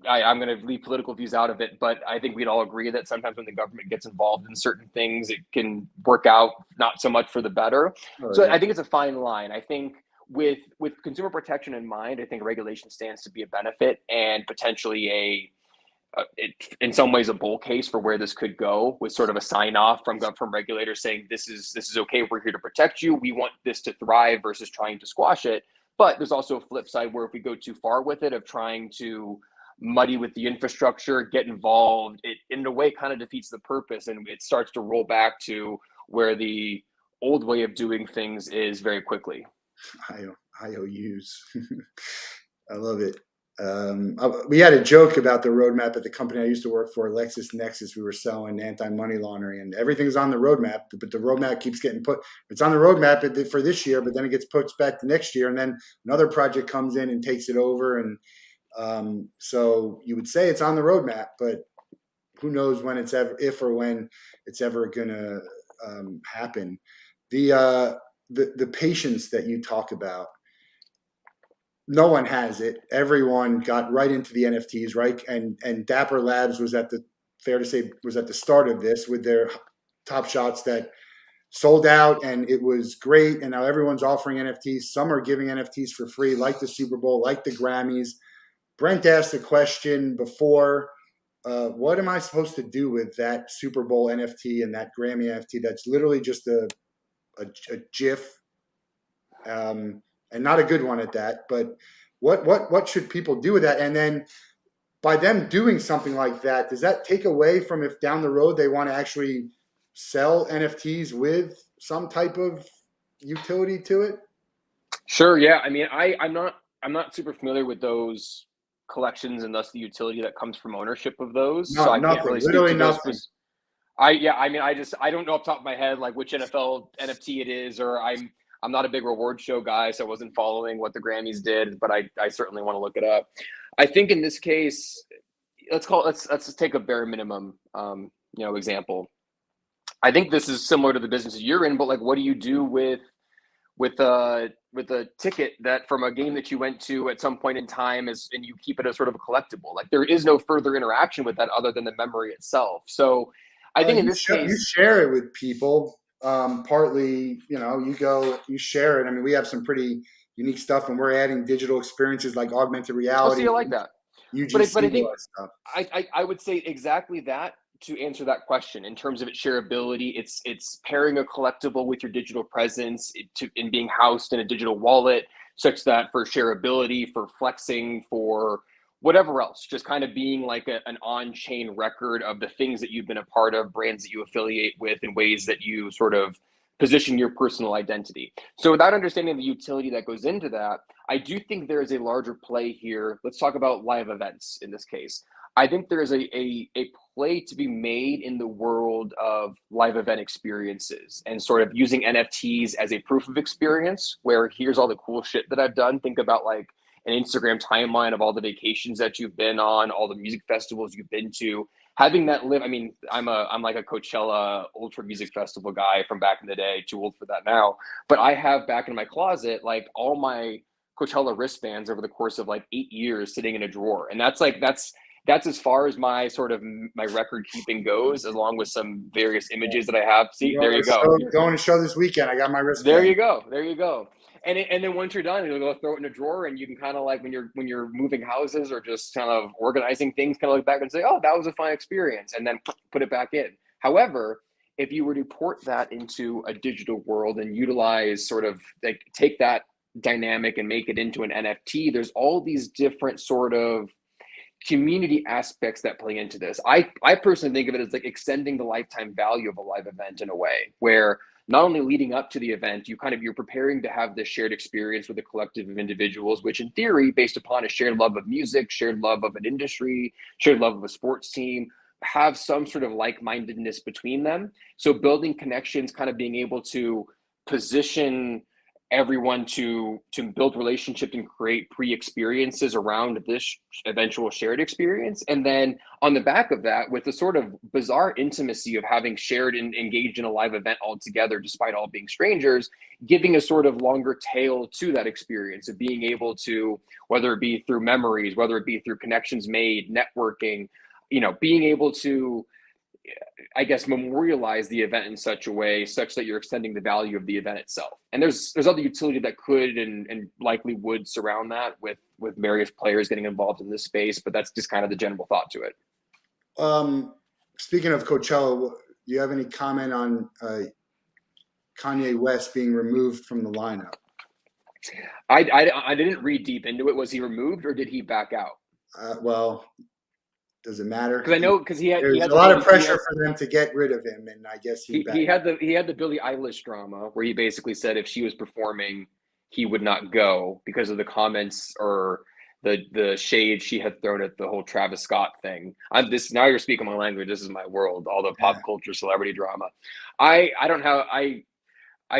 I'm going to leave political views out of it, but I think we'd all agree that sometimes when the government gets involved in certain things, it can work out not so much for the better. Oh So yeah. I think it's a fine line. I think with consumer protection in mind, I think regulation stands to be a benefit and potentially in some ways a bull case for where this could go, with sort of a sign off from regulators saying this is okay, we're here to protect you, we want this to thrive, versus trying to squash it. But there's also a flip side where if we go too far with it, of trying to muddy with the infrastructure, get involved, it in a way kind of defeats the purpose, and it starts to roll back to where the old way of doing things is very quickly. IOUs. I love it. We had a joke about the roadmap at the company I used to work for, LexisNexis. We were selling anti-money laundering, and everything's on the roadmap, but the roadmap keeps getting put. It's on the roadmap for this year, but then it gets pushed back to next year, and then another project comes in and takes it over. And so you would say it's on the roadmap, but who knows when it's ever, if or when it's ever going to happen. The patience that you talk about, no one has it. Everyone got right into the NFTs, right? And Dapper Labs was fair to say, was at the start of this with their Top Shots that sold out, and it was great. And now everyone's offering NFTs. Some are giving NFTs for free, like the Super Bowl, like the Grammys. Brent asked the question before, what am I supposed to do with that Super Bowl NFT and that Grammy NFT? That's literally just a GIF. And not a good one at that. But what should people do with that? And then by them doing something like that, does that take away from if down the road they want to actually sell NFTs with some type of utility to it? Sure. Yeah. I mean, I'm not super familiar with those collections and thus the utility that comes from ownership of those. So No, I can't nothing. really speak Literally to those. nothing. I mean, I don't know off the top of my head like which NFL NFT it is, or I'm not a big reward show guy, so I wasn't following what the Grammys did, but I certainly want to look it up. I think in this case, let's just take a bare minimum example. I think this is similar to the business you're in, but like, what do you do with a ticket that from a game that you went to at some point in time and you keep it as sort of a collectible? Like there is no further interaction with that other than the memory itself. So I think in this You case, share it with people. Partly, you share it. I mean, we have some pretty unique stuff, and we're adding digital experiences like augmented oh, see, reality, I like that. But I UGC, all think that stuff. I would say exactly that to answer that question in terms of its shareability. It's pairing a collectible with your digital presence and being housed in a digital wallet, such that for shareability, for flexing, for whatever else, just kind of being like an on-chain record of the things that you've been a part of, brands that you affiliate with, in ways that you sort of position your personal identity. So without understanding the utility that goes into that, I do think there is a larger play here. Let's talk about live events in this case. I think there is a play to be made in the world of live event experiences and sort of using NFTs as a proof of experience, where here's all the cool shit that I've done. Think about like an Instagram timeline of all the vacations that you've been on, all the music festivals you've been to, having that live. I mean, I'm like a Coachella Ultra Music Festival guy from back in the day, too old for that now, but I have back in my closet like all my Coachella wristbands over the course of like 8 years sitting in a drawer. And that's as far as my sort of my record keeping goes, along with some various images that I have. See, there you go. Going to show this weekend. I got my wristband. There you go. There you go. And then once you're done, you'll go throw it in a drawer, and you can kind of like when you're moving houses or just kind of organizing things, kind of look back and say, oh, that was a fun experience, and then put it back in. However, if you were to port that into a digital world and utilize sort of like take that dynamic and make it into an NFT, there's all these different sort of community aspects that play into this. I personally think of it as like extending the lifetime value of a live event in a way where not only leading up to the event, you're preparing to have this shared experience with a collective of individuals, which in theory, based upon a shared love of music, shared love of an industry, shared love of a sports team, have some sort of like-mindedness between them. So building connections, kind of being able to position everyone to build relationships and create pre-experiences around this eventual shared experience. And then on the back of that, with the sort of bizarre intimacy of having shared and engaged in a live event all together, despite all being strangers, giving a sort of longer tail to that experience of being able to, whether it be through memories, whether it be through connections made, networking, being able to, I guess, memorialize the event in such a way such that you're extending the value of the event itself. And there's other utility that could and likely would surround that with various players getting involved in this space, but that's just kind of the general thought to it. Speaking of Coachella, do you have any comment on Kanye West being removed from the lineup? I didn't read deep into it. Was he removed or did he back out? Well, does it matter? Because I know he had a lot of pressure for them to get rid of him, and I guess he had the Billie Eilish drama where he basically said if she was performing, he would not go because of the comments or the shade she had thrown at the whole Travis Scott thing. I'm this now you're speaking my language. This is my world. All the pop Yeah. culture celebrity drama. I don't have I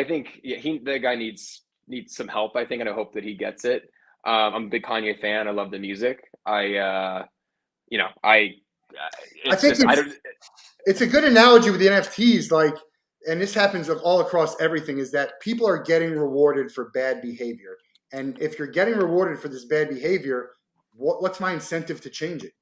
think yeah, the guy needs some help. I think, and I hope that he gets it. I'm a big Kanye fan. I love the music. You know, I it's think just I don't. it's a good analogy with the NFTs, like, and this happens all across everything, is that people are getting rewarded for bad behavior. And if you're getting rewarded for this bad behavior, what's my incentive to change it?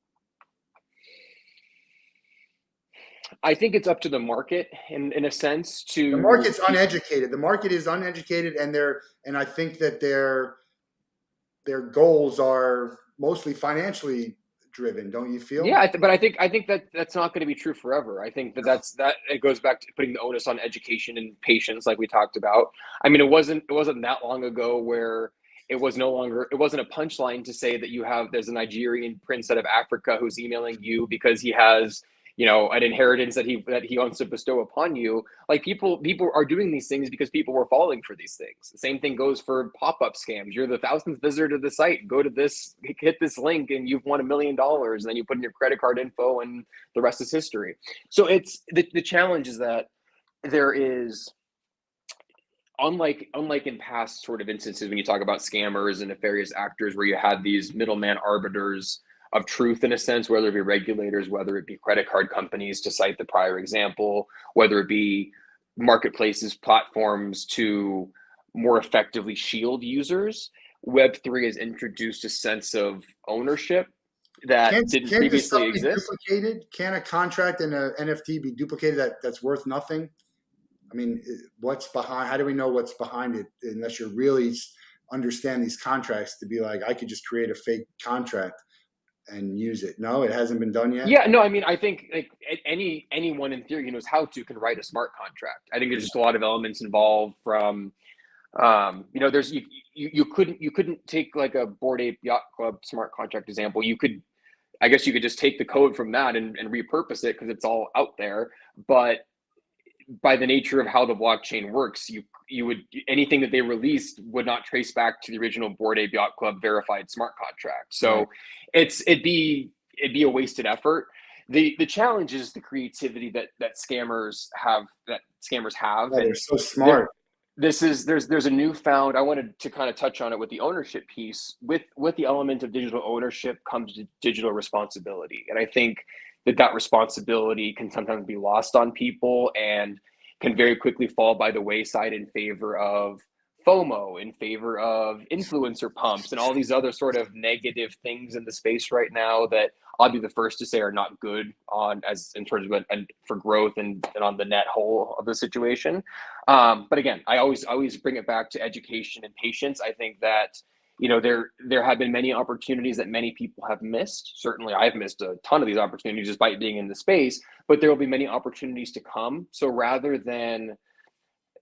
I think it's up to the market in a sense The to market's uneducated. The market is uneducated, and I think that their goals are mostly financially driven. Don't you feel? yeah, but I think that that's not going to be true forever. I think that that it goes back to putting the onus on education and patience, like we talked about. I mean, it wasn't that long ago where it wasn't a punchline to say that there's a Nigerian prince out of Africa who's emailing you because he has an inheritance that he wants to bestow upon you. Like people are doing these things because people were falling for these things. The same thing goes for pop-up scams. You're the thousandth visitor to the site, go to this, hit this link, and you've won $1 million, and then you put in your credit card info and the rest is history. So it's the challenge is that there is, unlike in past sort of instances when you talk about scammers and nefarious actors where you had these middleman arbiters of truth, in a sense, whether it be regulators, whether it be credit card companies, to cite the prior example, whether it be marketplaces, platforms to more effectively shield users. Web3 has introduced a sense of ownership that didn't Can't this stuff previously be exist. duplicated? Can a contract and an NFT be duplicated that's worth nothing? I mean, what's behind? How do we know what's behind it unless you really understand these contracts to be like, I could just create a fake contract and use it? No, it hasn't been done yet. Yeah, no, I mean, I think like anyone in theory who knows how to can write a smart contract. I think there's just a lot of elements involved from there's you couldn't take like a Board Ape Yacht Club smart contract example. I guess you could just take the code from that and repurpose it because it's all out there. But by the nature of how the blockchain works, you would anything that they released would not trace back to the original Board Ape Yacht Club verified smart contract. Right. So it'd be a wasted effort. The challenge is the creativity that scammers have, Oh, they're and so there smart. there's a newfound. I wanted to kind of touch on it with the ownership piece. With the element of digital ownership comes digital responsibility, and I think that responsibility can sometimes be lost on people and can very quickly fall by the wayside in favor of FOMO, in favor of influencer pumps, and all these other sort of negative things in the space right now that I'll be the first to say are not good on as in terms of and for growth and on the net whole of the situation. But again, I always bring it back to education and patience. I think that there have been many opportunities that many people have missed. Certainly, I've missed a ton of these opportunities just by being in the space. But there will be many opportunities to come. So rather than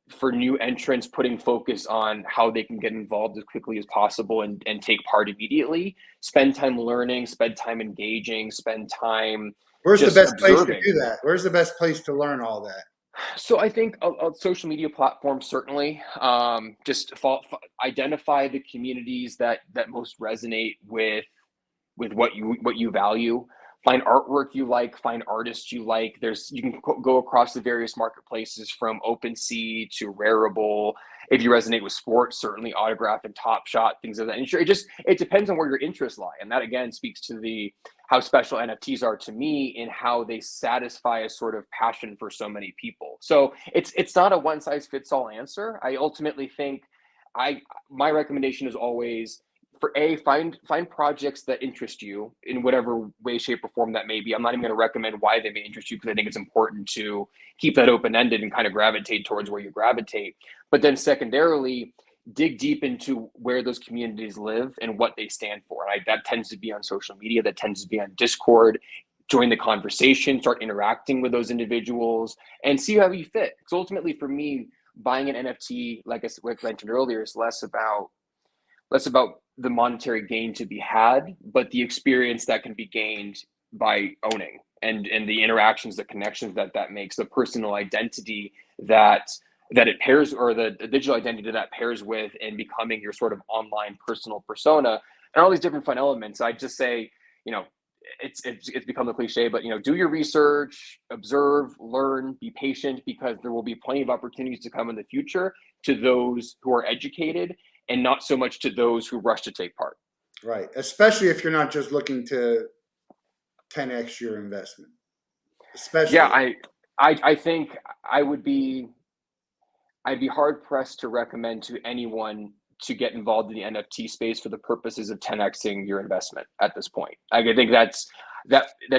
for new entrants putting focus on how they can get involved as quickly as possible and take part immediately, spend time learning, spend time engaging, spend time Where's the just best place to do observing. that? Where's the best place to learn all that? So I think a social media platforms certainly just identify the communities that most resonate with what you value. Find artwork you like, find artists you like. You can go across the various marketplaces from OpenSea to Rarible. If you resonate with sports, certainly Autograph and Top Shot, things of that nature. It depends on where your interests lie, and that again speaks to the how special NFTs are to me in how they satisfy a sort of passion for so many people. So it's not a one size fits all answer. I ultimately think I my recommendation is always for find projects that interest you in whatever way, shape, or form that may be. I'm not even going to recommend why they may interest you because I think it's important to keep that open ended and kind of gravitate towards where you gravitate. But then secondarily, dig deep into where those communities live and what they stand for. And that tends to be on social media. That tends to be on Discord. Join the conversation, start interacting with those individuals, and see how you fit. Because ultimately, for me, buying an NFT, like I mentioned earlier, is less about the monetary gain to be had, but the experience that can be gained by owning and the interactions, the connections that makes, the personal identity that that it pairs, or the digital identity that pairs with, and becoming your sort of online personal persona, and all these different fun elements. I just say, you know, it's become a cliche, but do your research, observe, learn, be patient, because there will be plenty of opportunities to come in the future to those who are educated, and not so much to those who rush to take part. Right. Especially if you're not just looking to 10x your investment. Yeah, Especially. I think I'd be hard pressed to recommend to anyone to get involved in the NFT space for the purposes of 10xing your investment at this point. I think that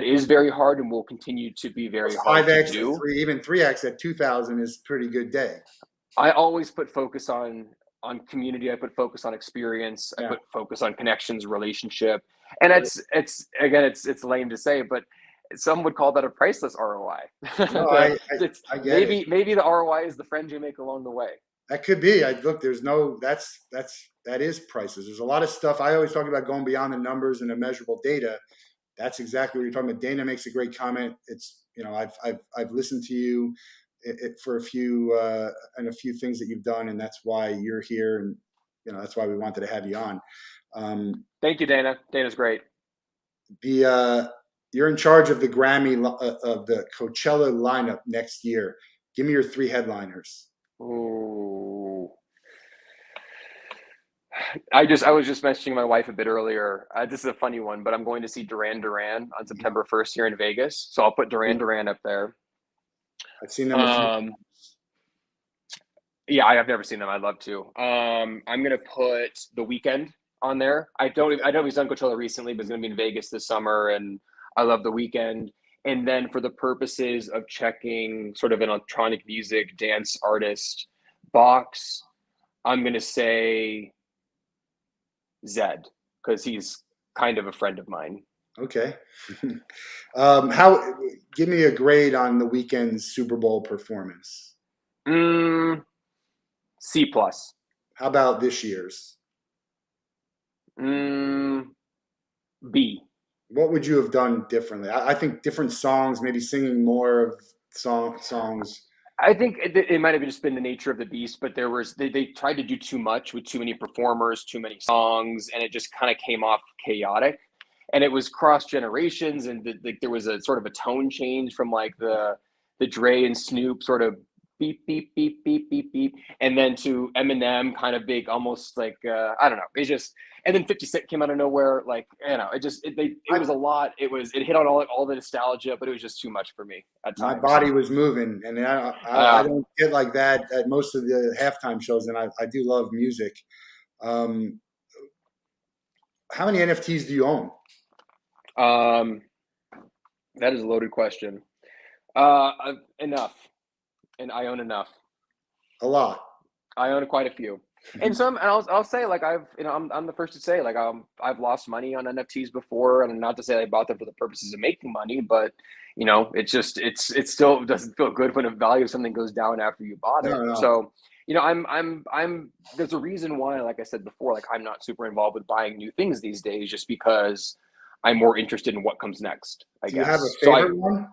is very hard, and will continue to be very hard to 5x or do. three, even 3x at 2,000 is pretty good day. I always put focus on community. I put focus on experience. I Yeah. put focus on connections, relationship, and it's lame to say, but some would call that a priceless ROI. No, I get it. Maybe the ROI is the friends you make along the way. That could be. Look, there's no, that is prices. There's a lot of stuff. I always talk about going beyond the numbers and the measurable data. That's exactly what you're talking about. Dana makes a great comment. It's, I've listened to you for a few things that you've done, and that's why you're here, and that's why we wanted to have you on. Thank you, Dana. Dana's great. You're in charge of the Grammy of the Coachella lineup next year. Give me your 3 headliners. Ooh. I was just messaging my wife a bit earlier. This is a funny one, but I'm going to see Duran Duran on September 1st here in Vegas. So I'll put Duran Duran up there. I've seen them. Yeah, I have never seen them. I'd love to. I'm going to put The Weeknd on there. I know he's done Coachella recently, but he's going to be in Vegas this summer, and I love The Weeknd. And then for the purposes of checking sort of an electronic music dance artist box, I'm going to say Zed, because he's kind of a friend of mine. Okay. Give me a grade on The Weeknd's Super Bowl performance. C plus. How about this year's? B. What would you have done differently? I think different songs, maybe singing more of songs. I think it might have just been the nature of the beast, but they tried to do too much with too many performers, too many songs, and it just kind of came off chaotic. And it was cross generations, and there was a sort of a tone change from like the Dre and Snoop sort of beep beep beep beep beep beep, and then to Eminem kind of big, almost like I don't know. It just, and then 50 Cent came out of nowhere, like it was a lot. It hit on all the nostalgia, but it was just too much for me at times. My body was moving, and I don't get like that at most of the halftime shows, and I do love music. How many NFTs do you own? That is a loaded question. Enough. And I own enough. A lot. I own quite a few. And I'll say, like, I'm the first to say, like, I've lost money on NFTs before, and not to say I bought them for the purposes of making money, but it still doesn't feel good when the value of something goes down after you bought it. No. So, I'm there's a reason why, like I said before, like, I'm not super involved with buying new things these days, just because I'm more interested in what comes next, I guess. Do you have a favorite one?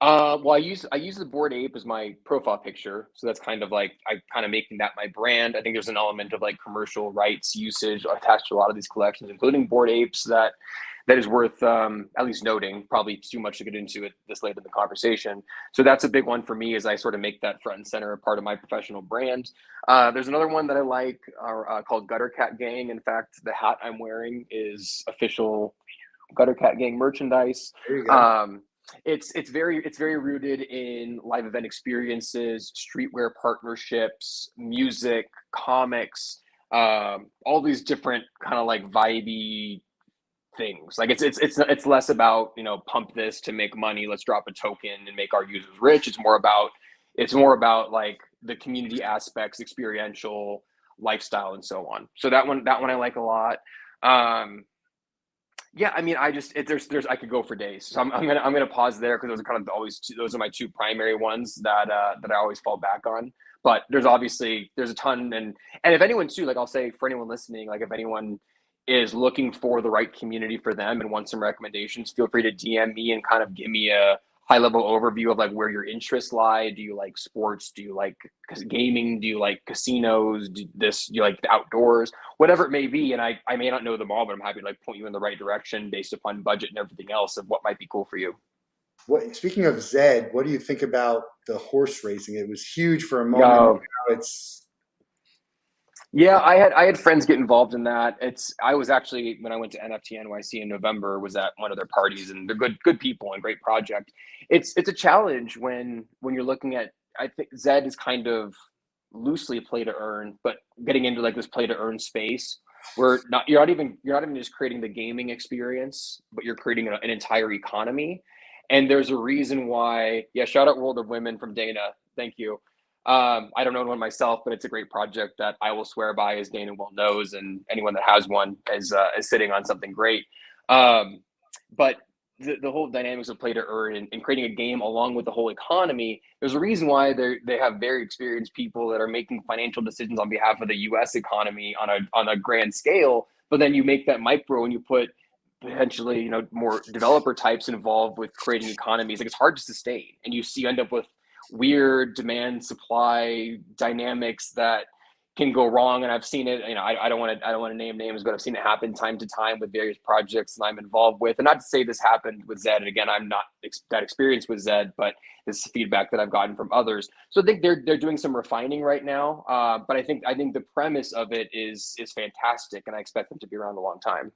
Well, I use the Bored Ape as my profile picture, so that's kind of like I kind of making that my brand. I think there's an element of like commercial rights usage attached to a lot of these collections, including Bored Apes, that is worth at least noting. Probably too much to get into it this late in the conversation. So that's a big one for me, as I sort of make that front and center a part of my professional brand. There's another one that I like called Gutter Cat Gang. In fact, the hat I'm wearing is official Gutter Cat Gang merchandise. There you go. It's very rooted in live event experiences, streetwear partnerships, music, comics, all these different kind of like vibey things. Like it's less about, pump this to make money, let's drop a token and make our users rich. It's more about like the community aspects, experiential lifestyle, and so on. So that one I like a lot. Yeah, I mean, there's I could go for days. So I'm gonna pause there, because those are kind of those are my two primary ones that I always fall back on. But there's a ton, and if anyone too, like I'll say for anyone listening, like if anyone is looking for the right community for them and wants some recommendations, feel free to DM me and kind of give me a high level overview of like where your interests lie? Do you like sports? Do you like gaming? Do you like casinos? Do you like the outdoors? Whatever it may be. And I may not know them all, but I'm happy to like point you in the right direction based upon budget and everything else of what might be cool for you. Speaking of Zed, what do you think about the horse racing? It was huge for a moment. Yeah, Now it's yeah, I had friends get involved in that. I was actually when I went to NFT NYC in November was at one of their parties, and they're good people and great project. It's a challenge when you're looking at. I think Zed is kind of loosely play to earn, but getting into like this play to earn space where not you're not even just creating the gaming experience, but you're creating an entire economy. And there's a reason why. Yeah, shout out World of Women from Dana. Thank you. I don't own one myself, but it's a great project that I will swear by, as Dana well knows, and anyone that has one is sitting on something great. Um, but the whole dynamics of play to earn and creating a game along with the whole economy, there's a reason why they have very experienced people that are making financial decisions on behalf of the U.S. economy on a grand scale. But then you make that micro and you put potentially more developer types involved with creating economies. Like it's hard to sustain, and you end up with weird demand supply dynamics that can go wrong. And I've seen it. I don't want to name names, but I've seen it happen time to time with various projects that I'm involved with. And not to say this happened with Zed. And again, I'm not that experienced with Zed, but this is feedback that I've gotten from others. So I think they're doing some refining right now. But I think the premise of it is fantastic, and I expect them to be around a long time.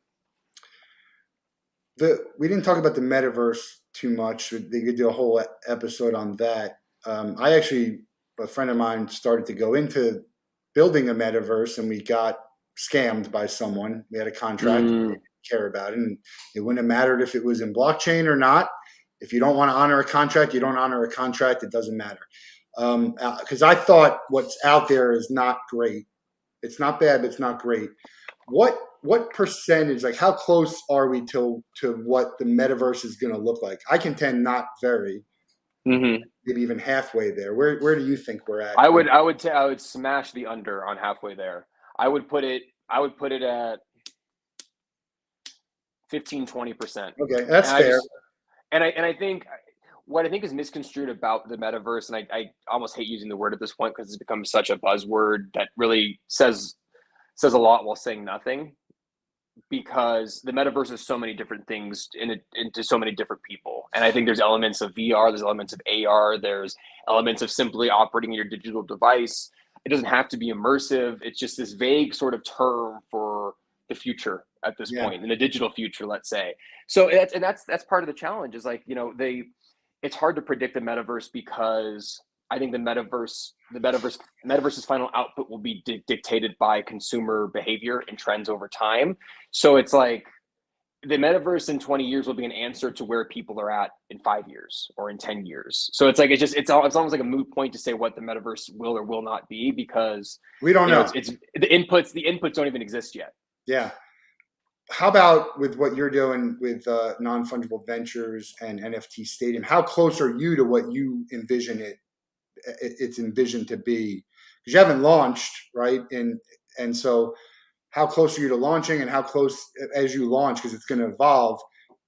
we didn't talk about the metaverse too much. They could do a whole episode on that. I actually, a friend of mine started to go into building a metaverse, and we got scammed by someone. We had a contract, and they Mm, didn't care about it, and it wouldn't have mattered if it was in blockchain or not. If you don't want to honor a contract, you don't honor a contract. It doesn't matter. Because I thought what's out there is not great. It's not bad, but it's not great. What percentage, like how close are we to what the metaverse is going to look like? I contend not very, hmm maybe even halfway there. Where do you think we're at? I would smash the under on halfway there. I would put it at 15-20%. Okay, that's And I fair. just and I think what I think is misconstrued about the metaverse, and I almost hate using the word at this point because it's become such a buzzword that really says a lot while saying nothing, because the metaverse is so many different things into so many different people. And I think there's elements of VR, there's elements of AR, there's elements of simply operating your digital device. It doesn't have to be immersive. It's just this vague sort of term for the future at this Yeah, point, in the digital future, let's say. So that's part of the challenge is like, it's hard to predict the metaverse because I think the metaverse's final output will be dictated by consumer behavior and trends over time. So it's like the metaverse in 20 years will be an answer to where people are at in 5 years or in 10 years. So it's like it's almost like a moot point to say what the metaverse will or will not be, because we don't know. it's the inputs don't even exist yet. Yeah. How about with what you're doing with non-fungible ventures and NFT Stadium? How close are you to what you envision it's envisioned to be? Because you haven't launched, right? And so how close are you to launching, and how close as you launch, because it's going to evolve,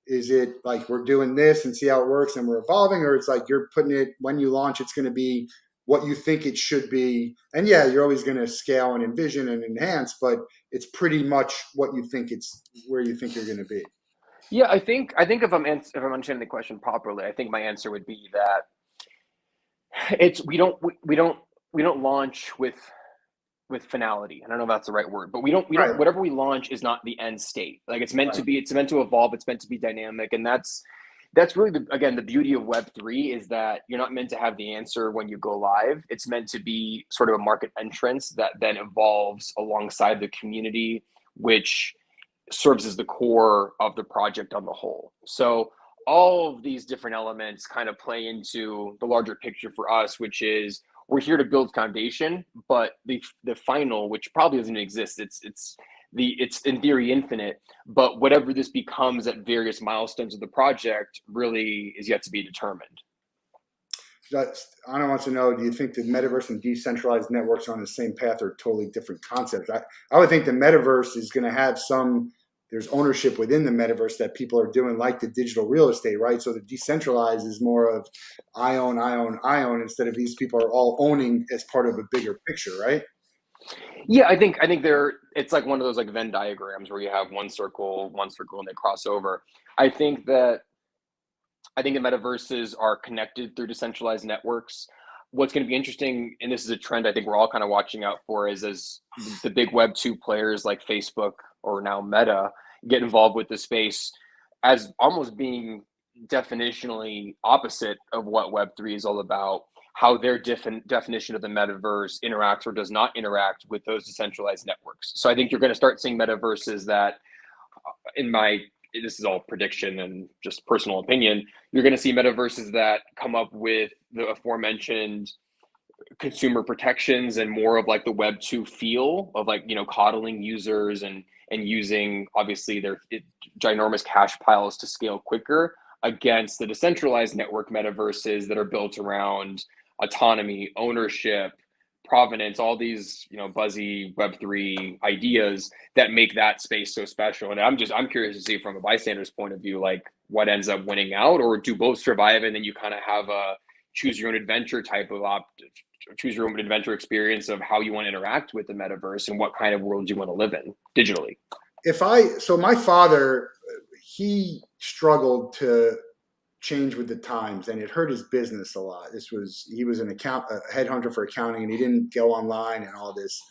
is it like we're doing this and see how it works and we're evolving, or it's like you're putting it when you launch, it's going to be what you think it should be? And yeah, you're always going to scale and envision and enhance, but it's pretty much what you think it's where you think you're going to be. Yeah, I think if I'm understanding the question properly, I think my answer would be that it's we don't launch with finality. I don't know if that's the right word, but we don't Right, whatever we launch is not the end state. Like right. it's meant to evolve, it's meant to be dynamic. And that's really the beauty of Web3 is that you're not meant to have the answer when you go live. It's meant to be sort of a market entrance that then evolves alongside the community, which serves as the core of the project on the whole. So all of these different elements kind of play into the larger picture for us, which is we're here to build foundation, but the final, which probably doesn't exist, it's in theory infinite, but whatever this becomes at various milestones of the project really is yet to be determined. Anna wants to know, do you think the metaverse and decentralized networks are on the same path or totally different concepts? I would think the metaverse is going to have some there's ownership within the metaverse that people are doing, like the digital real estate, right? So the decentralized is more of I own, I own, I own, instead of these people are all owning as part of a bigger picture, right? Yeah, I think it's like one of those like Venn diagrams where you have one circle, and they cross over. I think that I think the metaverses are connected through decentralized networks. What's going to be interesting, and this is a trend I think we're all kind of watching out for, is as the big Web 2 players like Facebook or now Meta get involved with the space, as almost being definitionally opposite of what Web 3 is all about, how their definition of the metaverse interacts or does not interact with those decentralized networks. So I think you're going to start seeing metaverses that, in my this is all prediction and just personal opinion, you're going to see metaverses that come up with the aforementioned consumer protections and more of like the Web 2 feel of, like, coddling users and using obviously their ginormous cash piles to scale quicker against the decentralized network metaverses that are built around autonomy, ownership, provenance, all these buzzy Web 3 ideas that make that space so special. And I'm curious to see from a bystander's point of view, like, what ends up winning out, or do both survive, and then you kind of have a choose your own adventure type of choose your own adventure experience of how you want to interact with the metaverse and what kind of world you want to live in digitally. So my father, he struggled to change with the times, and it hurt his business a lot. He was a headhunter for accounting, and he didn't go online and all this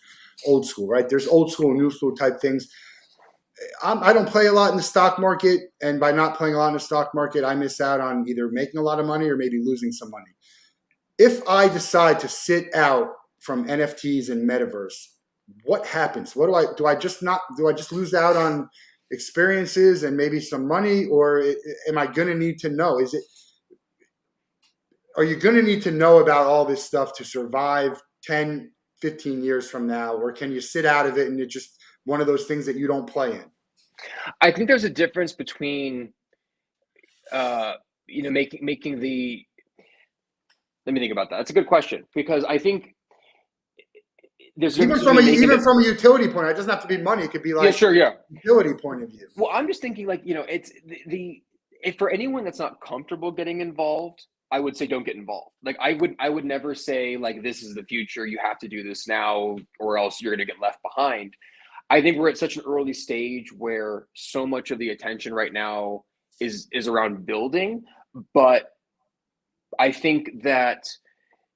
old school, right? There's old school and new school type things. I don't play a lot in the stock market, and by not playing a lot in the stock market, I miss out on either making a lot of money or maybe losing some money. If I decide to sit out from NFTs and metaverse, what happens? What do I just lose out on experiences and maybe some money, or am I going to need to know? Are you going to need to know about all this stuff to survive 10, 15 years from now, or can you sit out of it and it's just one of those things that you don't play in? I think there's a difference between making the let me think about that. That's a good question, because I think there's Even from a utility point, it doesn't have to be money. It could be like, yeah, sure, yeah, utility point of view. well, I'm just thinking, like, it's if for anyone that's not comfortable getting involved, I would say don't get involved. Like, I would never say, like, this is the future, you have to do this now or else you're going to get left behind. I think we're at such an early stage where so much of the attention right now is around building, but I think that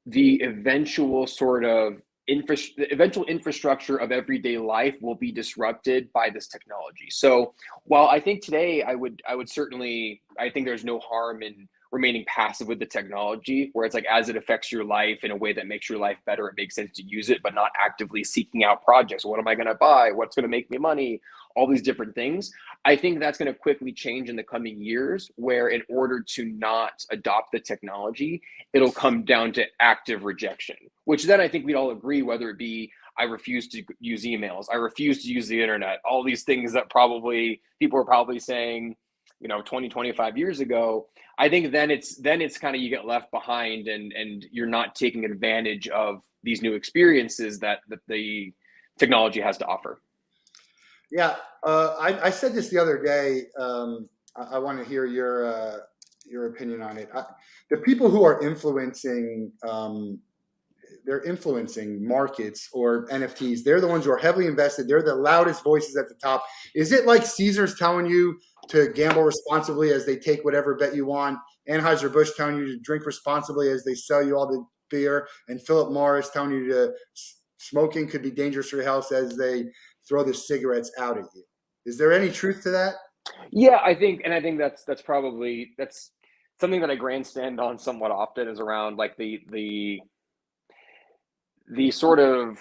the eventual sort of the eventual infrastructure of everyday life will be disrupted by this technology. So while I think today I would certainly, I think there's no harm in remaining passive with the technology, where it's like, as it affects your life in a way that makes your life better, it makes sense to use it, but not actively seeking out projects. What am I going to buy? What's going to make me money? All these different things. I think that's going to quickly change in the coming years, where in order to not adopt the technology, it'll come down to active rejection, which then I think we'd all agree, whether it be I refuse to use emails, I refuse to use the internet, all these things that probably people are probably saying 20, 25 years ago. I think then it's kind of, you get left behind, and you're not taking advantage of these new experiences that the technology has to offer. Yeah, I said this the other day. I want to hear your opinion on it. The people who are influencing, they're influencing markets or NFTs. They're the ones who are heavily invested. They're the loudest voices at the top. Is it like Caesar's telling you to gamble responsibly as they take whatever bet you want, Anheuser-Busch telling you to drink responsibly as they sell you all the beer, and Philip Morris telling you to smoking could be dangerous for your health as they throw the cigarettes out at you? Is there any truth to that? Yeah, I think that's probably that's something that I grandstand on somewhat often, is around like the sort of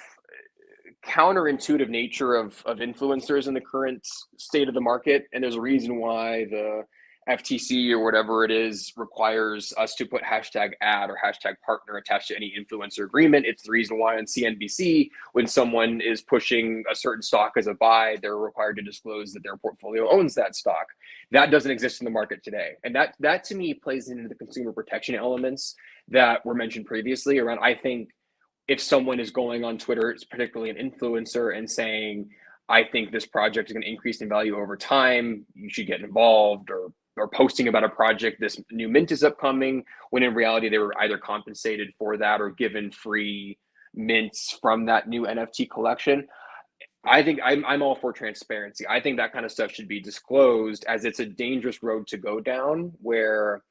counterintuitive nature of influencers in the current state of the market. And there's a reason why the FTC or whatever it is requires us to put hashtag ad or hashtag partner attached to any influencer agreement. It's the reason why on CNBC, when someone is pushing a certain stock as a buy, they're required to disclose that their portfolio owns that stock. That doesn't exist in the market today. And that to me plays into the consumer protection elements that were mentioned previously around, I think, if someone is going on Twitter, it's particularly an influencer, and saying, I think this project is going to increase in value over time. You should get involved, or posting about a project, this new mint is upcoming, when in reality they were either compensated for that or given free mints from that new NFT collection. I think I'm all for transparency. I think that kind of stuff should be disclosed, as it's a dangerous road to go down where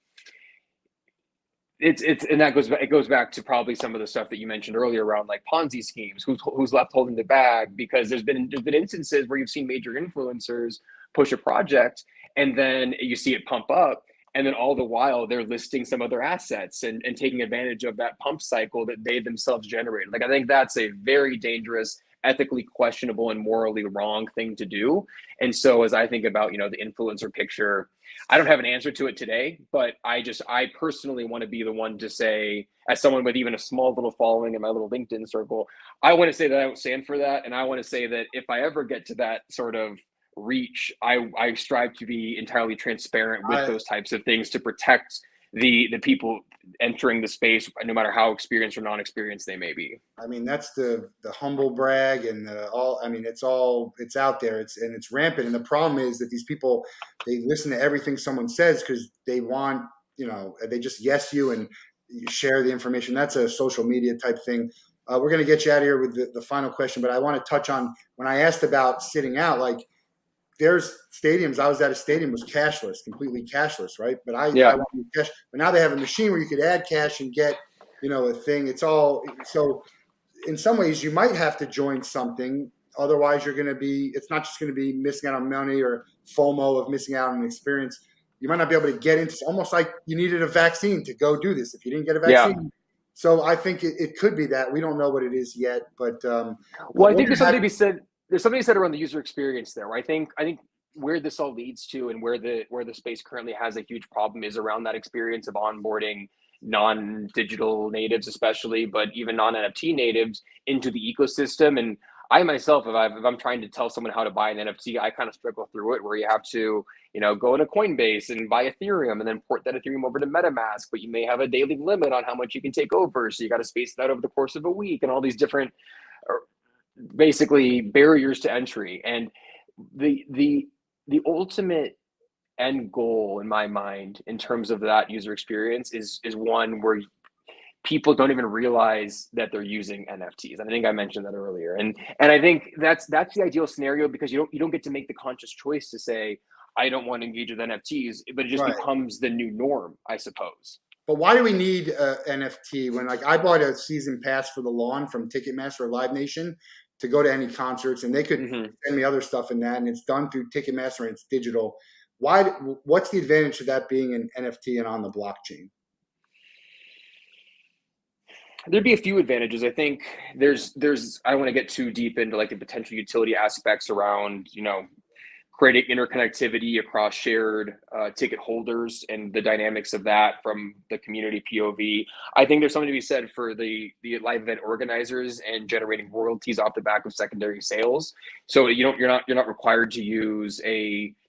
it's and that goes back to probably some of the stuff that you mentioned earlier around like Ponzi schemes. Who's left holding the bag? Because there's been instances where you've seen major influencers push a project and then you see it pump up, and then all the while they're listing some other assets and taking advantage of that pump cycle that they themselves generated. Like, I think that's a very dangerous, ethically questionable, and morally wrong thing to do. And so as I think about, the influencer picture, I don't have an answer to it today, but I personally want to be the one to say, as someone with even a small little following in my little LinkedIn circle, I want to say that I don't stand for that. And I want to say that if I ever get to that sort of reach, I strive to be entirely transparent with those types of things to protect the people entering the space, no matter how experienced or non-experienced they may be. I mean, that's the humble brag and all. I mean, it's out there. It's rampant. And the problem is that these people, they listen to everything someone says because they want, they just yes you and you share the information. That's a social media type thing. We're going to get you out of here with the final question, but I want to touch on when I asked about sitting out. Like, there's stadiums. I was at a stadium was cashless, completely cashless, right? But I want cash. But now they have a machine where you could add cash and get, a thing. It's all so. In some ways, you might have to join something. Otherwise, you're going to be. It's not just going to be missing out on money or FOMO of missing out on an experience. You might not be able to get into. It's almost like you needed a vaccine to go do this. If you didn't get a vaccine, so I think it could be that. We don't know what it is yet, but well, I think there's something to be said. There's something said around the user experience there. I think where this all leads to, and where the space currently has a huge problem, is around that experience of onboarding non-digital natives, especially, but even non-NFT natives into the ecosystem. And I myself, if I'm trying to tell someone how to buy an NFT, I kind of struggle through it, where you have to, go into Coinbase and buy Ethereum and then port that Ethereum over to MetaMask, but you may have a daily limit on how much you can take over. So you got to space that over the course of a week, and all these different basically barriers to entry. And the ultimate end goal in my mind in terms of that user experience is one where people don't even realize that they're using NFTs. And I think I mentioned that earlier. And I think that's the ideal scenario, because you don't get to make the conscious choice to say, I don't want to engage with NFTs, but it just becomes the new norm, I suppose. But why do we need NFT when, like, I bought a season pass for the lawn from Ticketmaster or Live Nation to go to any concerts, and they could send me other stuff in that, and it's done through Ticketmaster and it's digital. What's the advantage of that being an NFT and on the blockchain? There'd be a few advantages. I think there's I don't want to get too deep into like the potential utility aspects around, creating interconnectivity across shared ticket holders and the dynamics of that from the community POV. I think there's something to be said for the live event organizers and generating royalties off the back of secondary sales. So you're not required to use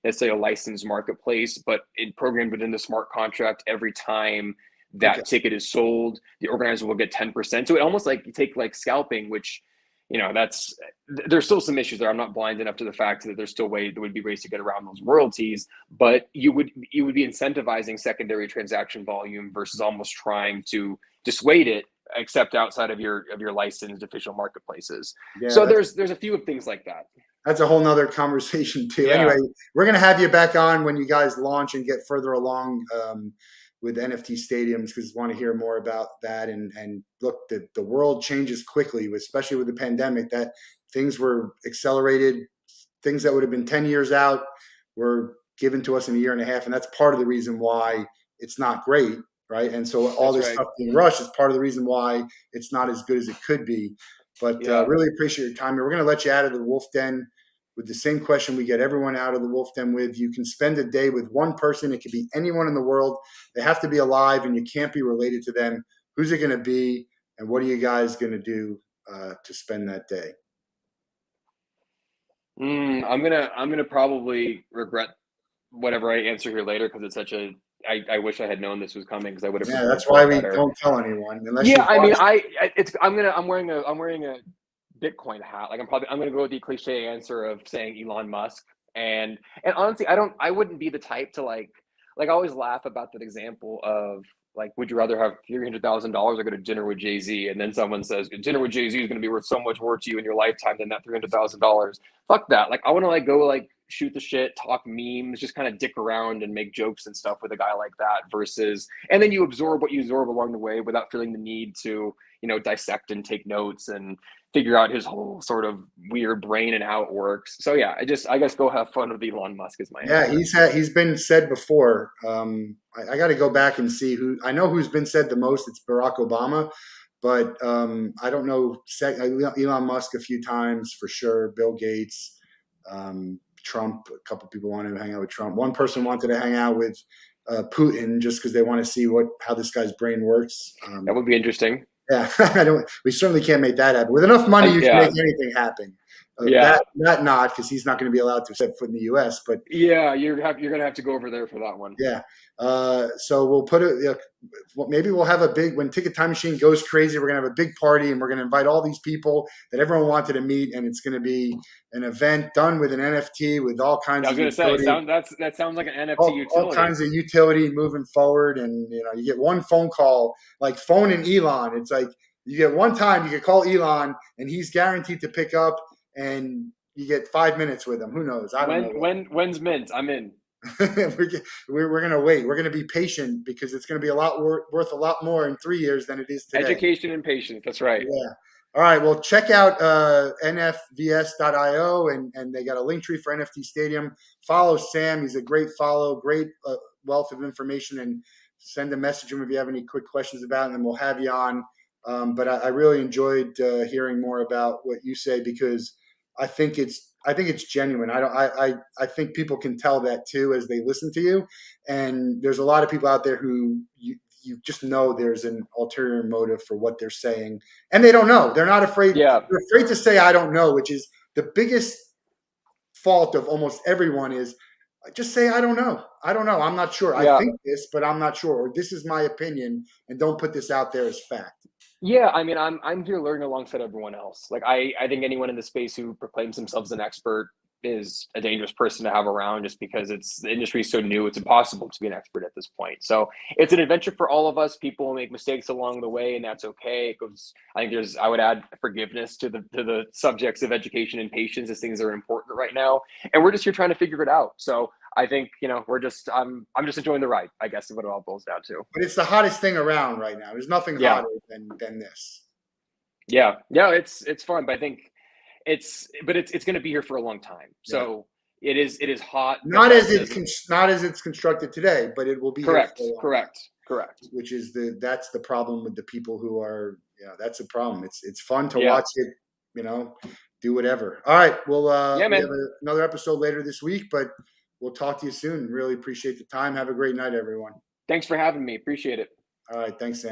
let's say a licensed marketplace, but it programmed within the smart contract every time that ticket is sold, the organizer will get 10%. So it almost like you take like scalping, which, there's still some issues there. I'm not blind enough to the fact that there would be ways to get around those royalties, but you would be incentivizing secondary transaction volume versus almost trying to dissuade it, except outside of your licensed official marketplaces. Yeah, so there's a few of things like that. That's a whole nother conversation too. Yeah. Anyway, we're going to have you back on when you guys launch and get further along with NFT stadiums, because we want to hear more about that. And look, the world changes quickly, especially with the pandemic, that things were accelerated. Things that would have been 10 years out were given to us in a year and a half. And that's part of the reason why it's not great, right? And so all this stuff being rushed is part of the reason why it's not as good as it could be. But really appreciate your time. We're going to let you out of the Wolff Den with the same question we get everyone out of the Wolff Den with. You can spend a day with one person. It could be anyone in the world. They have to be alive, and you can't be related to them. Who's it going to be, and what are you guys going to do to spend that day? I'm gonna probably regret whatever I answer here later, because it's such a. I wish I had known this was coming, because I would have. Yeah, that's why we don't tell anyone unless. Yeah, I mean, I'm wearing a Bitcoin hat. Like I'm going to go with the cliche answer of saying Elon Musk. And honestly, I wouldn't be the type to like I always laugh about that example of like, would you rather have $300,000 or go to dinner with Jay Z? And then someone says dinner with Jay Z is going to be worth so much more to you in your lifetime than that $300,000. Fuck that. Like I want to like go like shoot the shit, talk memes, just kind of dick around and make jokes and stuff with a guy like that versus, and then you absorb what you absorb along the way without feeling the need to, dissect and take notes and figure out his whole sort of weird brain and how it works. So yeah, I guess go have fun with Elon Musk is my Yeah, answer. he's been said before. I got to go back and see who I know who's been said the most. It's Barack Obama, but I don't know Elon Musk a few times for sure. Bill Gates, Trump. A couple people wanted to hang out with Trump. One person wanted to hang out with Putin just because they want to see how this guy's brain works. That would be interesting. Yeah, I don't. We certainly can't make that happen. With enough money, you can make Yeah, anything happen. yeah, That not because he's not going to be allowed to set foot in the U.S. But yeah. You're gonna have to go over there for that one. yeah, so we'll put it. Maybe we'll have a big when Ticket Time Machine goes crazy. We're gonna have a big party, and we're gonna invite all these people that everyone wanted to meet, and it's gonna be an event done with an NFT with all kinds Yeah, I of was gonna say, utility, that sounds like an NFT all utility. kinds of utility moving forward. And you get one phone call, like phone and Elon. It's like you get one time you can call Elon, and he's guaranteed to pick up, and you get 5 minutes with him. Who knows? I don't know. When's Mint? I'm in. we're going to wait. We're going to be patient because it's going to be a lot worth a lot more in 3 years than it is today. Education and patience. That's right. Yeah. All right. Well, check out nfvs.io, and they got a link tree for NFT Stadium. Follow Sam. He's a great follow, great wealth of information, and send a message to him if you have any quick questions about it, and then we'll have you on. But I really enjoyed hearing more about what you say because I think it's genuine. I think people can tell that too as they listen to you. And there's a lot of people out there who you just know there's an ulterior motive for what they're saying, and they don't know. They're not afraid. Yeah, They're afraid to say I don't know, which is the biggest fault of almost everyone. Is just say I don't know. I don't know. I'm not sure. I yeah. think this, but I'm not sure. Or this is my opinion, and don't put this out there as fact. Yeah, I mean, I'm here learning alongside everyone else. Like I think anyone in the space who proclaims themselves an expert is a dangerous person to have around just because the industry is so new, it's impossible to be an expert at this point. So it's an adventure for all of us. People will make mistakes along the way, and that's okay. It goes, I think I would add forgiveness to the subjects of education and patience as things are important right now. And we're just here trying to figure it out. So I think, I'm just enjoying the ride, I guess is what it all boils down to. But it's the hottest thing around right now. There's nothing Yeah. hotter than this. Yeah. Yeah. It's fun, but I think it's going to be here for a long time. Yeah. So it is hot. But Not as that doesn't. not as it's constructed today, but it will be here Correct. for a long time. Correct. Correct. Which is that's the problem with the people who are that's a problem. It's fun to Yeah. watch it, do whatever. All right. Well Yeah, we have man. another episode later this week, but we'll talk to you soon. Really appreciate the time. Have a great night, everyone. Thanks for having me. Appreciate it. All right. Thanks, Sam.